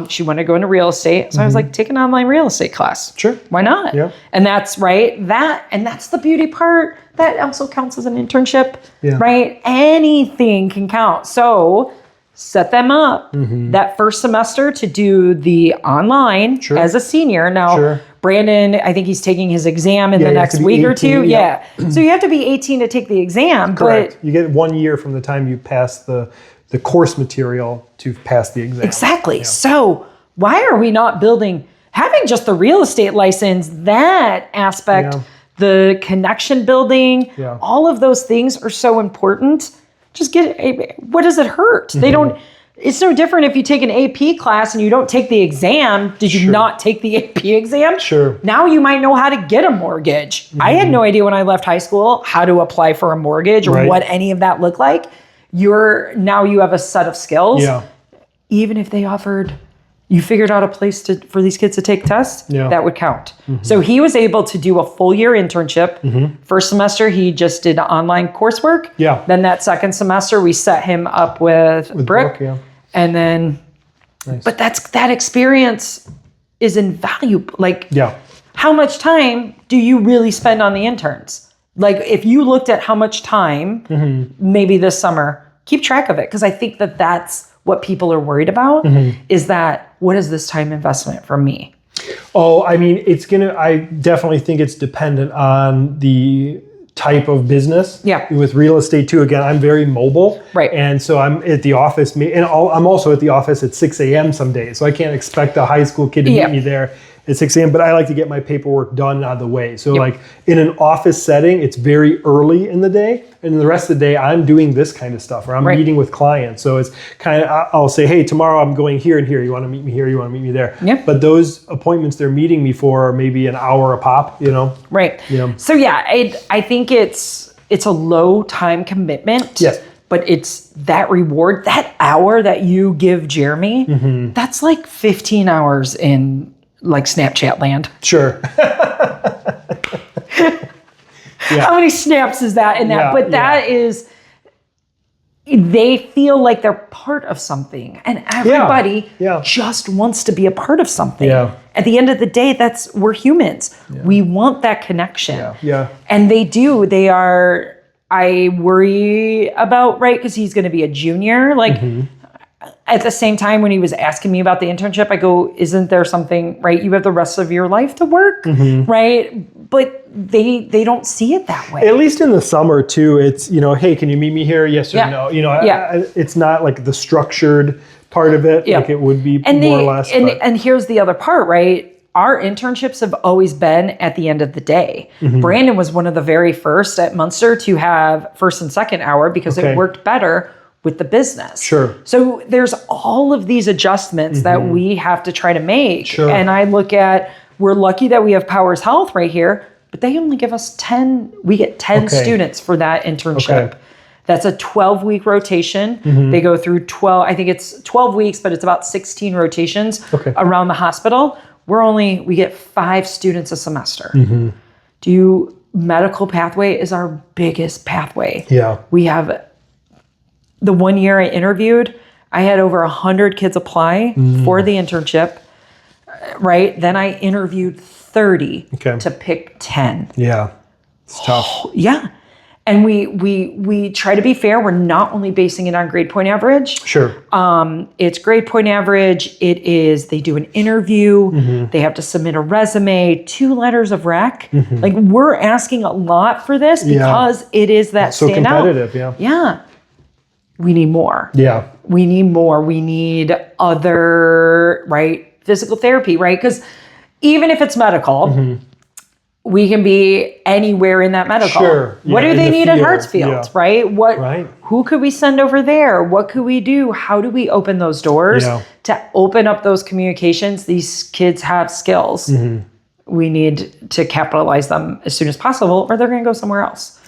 She wanted to go into real estate. So I was like, take an online real estate class. Sure. Why not? Yeah. And that's that's the beauty part. That also counts as an internship, right? Anything can count. So set them up that first semester to do the online as a senior. Now, Brandon, I think he's taking his exam in the next week 18, or two. So you have to be 18 to take the exam. Correct. But you get 1 year from the time you pass the course material to pass the exam. Exactly. Yeah. So why are we not having just the real estate license, that aspect, the connection building, all of those things are so important. Just what does it hurt? They don't, it's no different if you take an AP class and you don't take the exam. Did you not take the AP exam? Sure. Now you might know how to get a mortgage. I had no idea when I left high school how to apply for a mortgage or what any of that looked like. Now you have a set of skills. Yeah. Even if they you figured out a place for these kids to take tests, that would count. So he was able to do a full year internship. First semester, he just did online coursework. Yeah. Then that second semester, we set him up with Brooke. And then, but that experience is invaluable. How much time do you really spend on the interns? If you looked at how much time, maybe this summer, keep track of it. Because I think that's what people are worried about is that, what is this time investment for me? Oh, I definitely think it's dependent on the type of business. Yeah. With real estate too, again, I'm very mobile. Right. And so I'm at the office, and I'm also at the office at 6 a.m. some days. So I can't expect a high school kid to meet me there at 6 a.m., but I like to get my paperwork done out of the way. So in an office setting, it's very early in the day. And the rest of the day, I'm doing this kind of stuff, or I'm meeting with clients. So it's kind of, I'll say, hey, tomorrow I'm going here and here. You want to meet me here? You want to meet me there? Yeah. But those appointments they're meeting me for are maybe an hour a pop, Right. So I think it's a low time commitment. Yes. But it's that reward, that hour that you give Jeremy, that's like 15 hours in Snapchat land. Sure. How many snaps is that in that? But that is, they feel like they're part of something, and everybody just wants to be a part of something. At the end of the day, we're humans. We want that connection. And they do. They are, I worry about, right? Because he's going to be a junior. Like at the same time, when he was asking me about the internship, I go, isn't there something, right? You have the rest of your life to work, right? But they don't see it that way. At least in the summer too, it's, hey, can you meet me here? Yes or no? It's not like the structured part of it, like it would be more or less. And here's the other part, right? Our internships have always been at the end of the day. Brandon was one of the very first at Munster to have first and second hour because it worked better with the business. So there's all of these adjustments that we have to try to make. And I look at, we're lucky that we have Powers Health right here, but they only give us 10, we get 10 students for that internship. That's a 12-week rotation. They go through 12, I think it's 12 weeks, but it's about 16 rotations around the hospital. We get 5 students a semester. Medical pathway is our biggest pathway. We have, the 1 year I interviewed, I had over 100 kids apply for the internship, right? Then I interviewed 30 to pick 10. It's tough. And we try to be fair. We're not only basing it on grade point average. It's grade point average. They do an interview. They have to submit a resume, 2 letters of rec. Like, we're asking a lot for this because it is that so competitive. We need more. We need more. We need other, right? Physical therapy, right? Because even if it's medical, we can be anywhere in that medical. What do they need at Hartsfield, right? Who could we send over there? What could we do? How do we open those doors to open up those communications? These kids have skills. We need to capitalize them as soon as possible, or they're going to go somewhere else.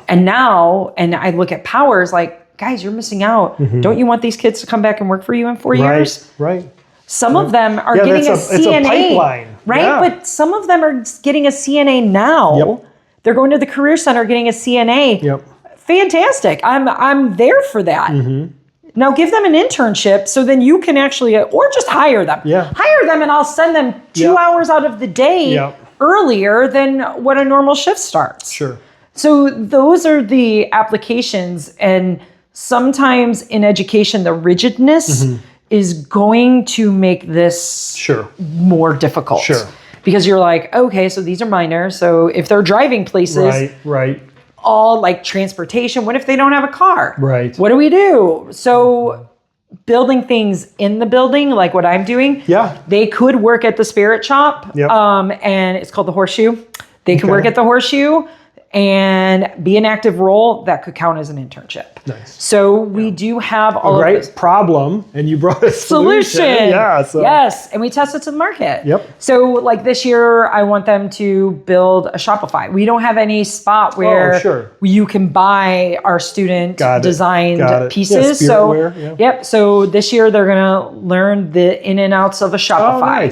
And now, and I look at Powers like, guys, you're missing out. Don't you want these kids to come back and work for you in 4 years? Some of them are getting a CNA. It's a pipeline. But some of them are getting a CNA now. They're going to the Career Center getting a CNA. Fantastic. I'm there for that. Now give them an internship so then you can actually, or just hire them. Hire them and I'll send them 2 hours out of the day earlier than what a normal shift starts. So those are the applications, and sometimes in education, the rigidness is going to make this more difficult. Because you're like, okay, so these are minors. So if they're driving places, all like transportation, what if they don't have a car? What do we do? So building things in the building, like what I'm doing, they could work at the Spirit Shop, and it's called the Horseshoe. They could work at the Horseshoe and be an active role that could count as an internship. So we do have all of this problem, and you brought a solution. Yes, and we test it to the market. So like this year, I want them to build a Shopify. We don't have any spot where you can buy our student designed pieces. So this year they're gonna learn the in and outs of a Shopify.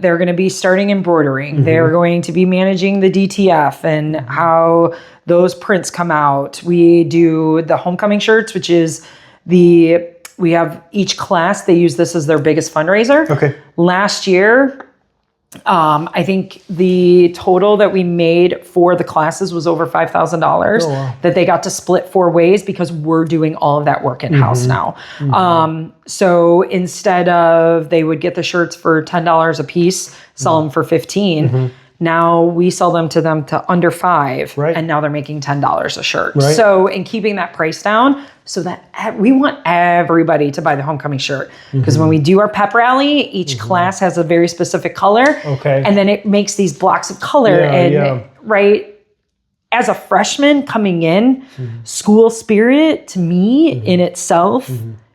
They're gonna be starting embroidering. They're going to be managing the DTF and how those prints come out. We do the homecoming shirts, which is we have each class, they use this as their biggest fundraiser. Last year, I think the total that we made for the classes was over $5,000 that they got to split 4 ways because we're doing all of that work in-house now. So instead of, they would get the shirts for $10 a piece, sell them for $15. Now we sell them to under $5, and now they're making $10 a shirt. So in keeping that price down, so that we want everybody to buy the homecoming shirt, because when we do our pep rally, each class has a very specific color, and then it makes these blocks of color. As a freshman coming in, school spirit to me in itself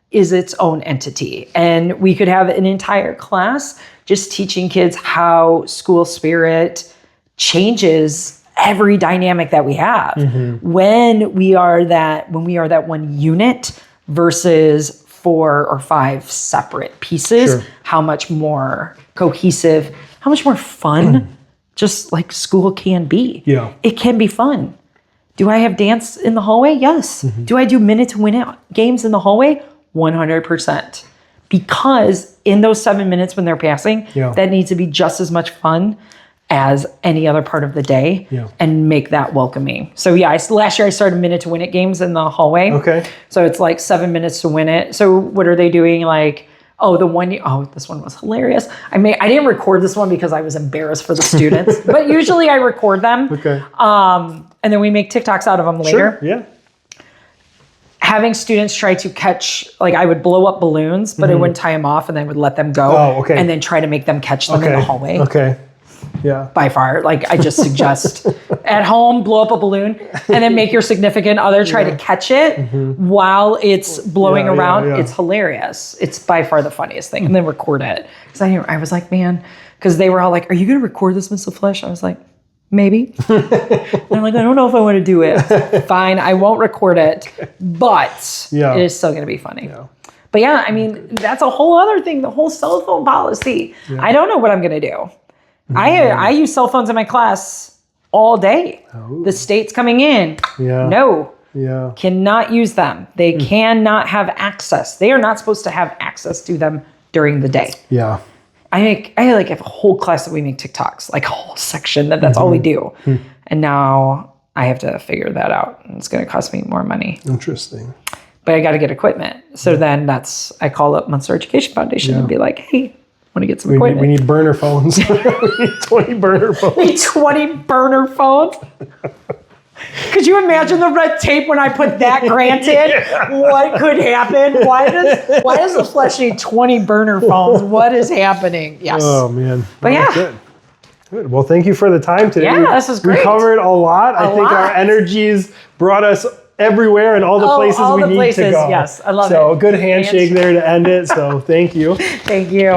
is its own entity, and we could have an entire class just teaching kids how school spirit changes every dynamic that we have when we are that one unit versus 4 or 5 separate pieces. How much more cohesive, how much more fun just like school can be. It can be fun. Do I have dance in the hallway? Yes. Do I do minute to win it games in the hallway? 100%. Because in those 7 minutes when they're passing, that needs to be just as much fun as any other part of the day and make that welcoming. So last year I started minute to win it games in the hallway. Okay. So it's like 7 minutes to win it. So what are they doing? Like, this one was hilarious. I didn't record this one because I was embarrassed for the students, but usually I record them. Okay. And then we make TikToks out of them later. Sure. Yeah. Having students try to catch, like I would blow up balloons, but I wouldn't tie them off and then would let them go. Oh, okay. And then try to make them catch them in the hallway. Okay. Yeah. By far. Like I just suggest at home, blow up a balloon and then make your significant other try to catch it while it's blowing around. It's hilarious. It's by far the funniest thing. And then record it. Because I was like, man, because they were all like, are you going to record this, Miss LaFlech? I was like, maybe. And I'm like, I don't know if I want to do it. Fine, I won't record it, but it is still going to be funny. Yeah. But I mean, that's a whole other thing, the whole cell phone policy. Yeah. I don't know what I'm going to do. I use cell phones in my class all day. Oh. The state's coming in. Yeah. No. Yeah. Cannot use them. They cannot have access. They are not supposed to have access to them during the day. Yeah. I have a whole class that we make TikToks, like a whole section that's all we do. And now I have to figure that out. And it's going to cost me more money. Interesting. But I got to get equipment. So then I call up Munster Education Foundation and be like, hey, want to get some equipment. We need burner phones. We need 20 burner phones. We need 20 burner phones. Could you imagine the red tape when I put that grant in? What could happen? Why does LaFlech need 20 burner phones? What is happening? Yes. Oh man. But Good. Well, thank you for the time today. Yeah, this is great. We covered a lot. I think our energies brought us everywhere and all the places we need to go. Yes, I love it. So a good handshake there to end it. So thank you. Thank you.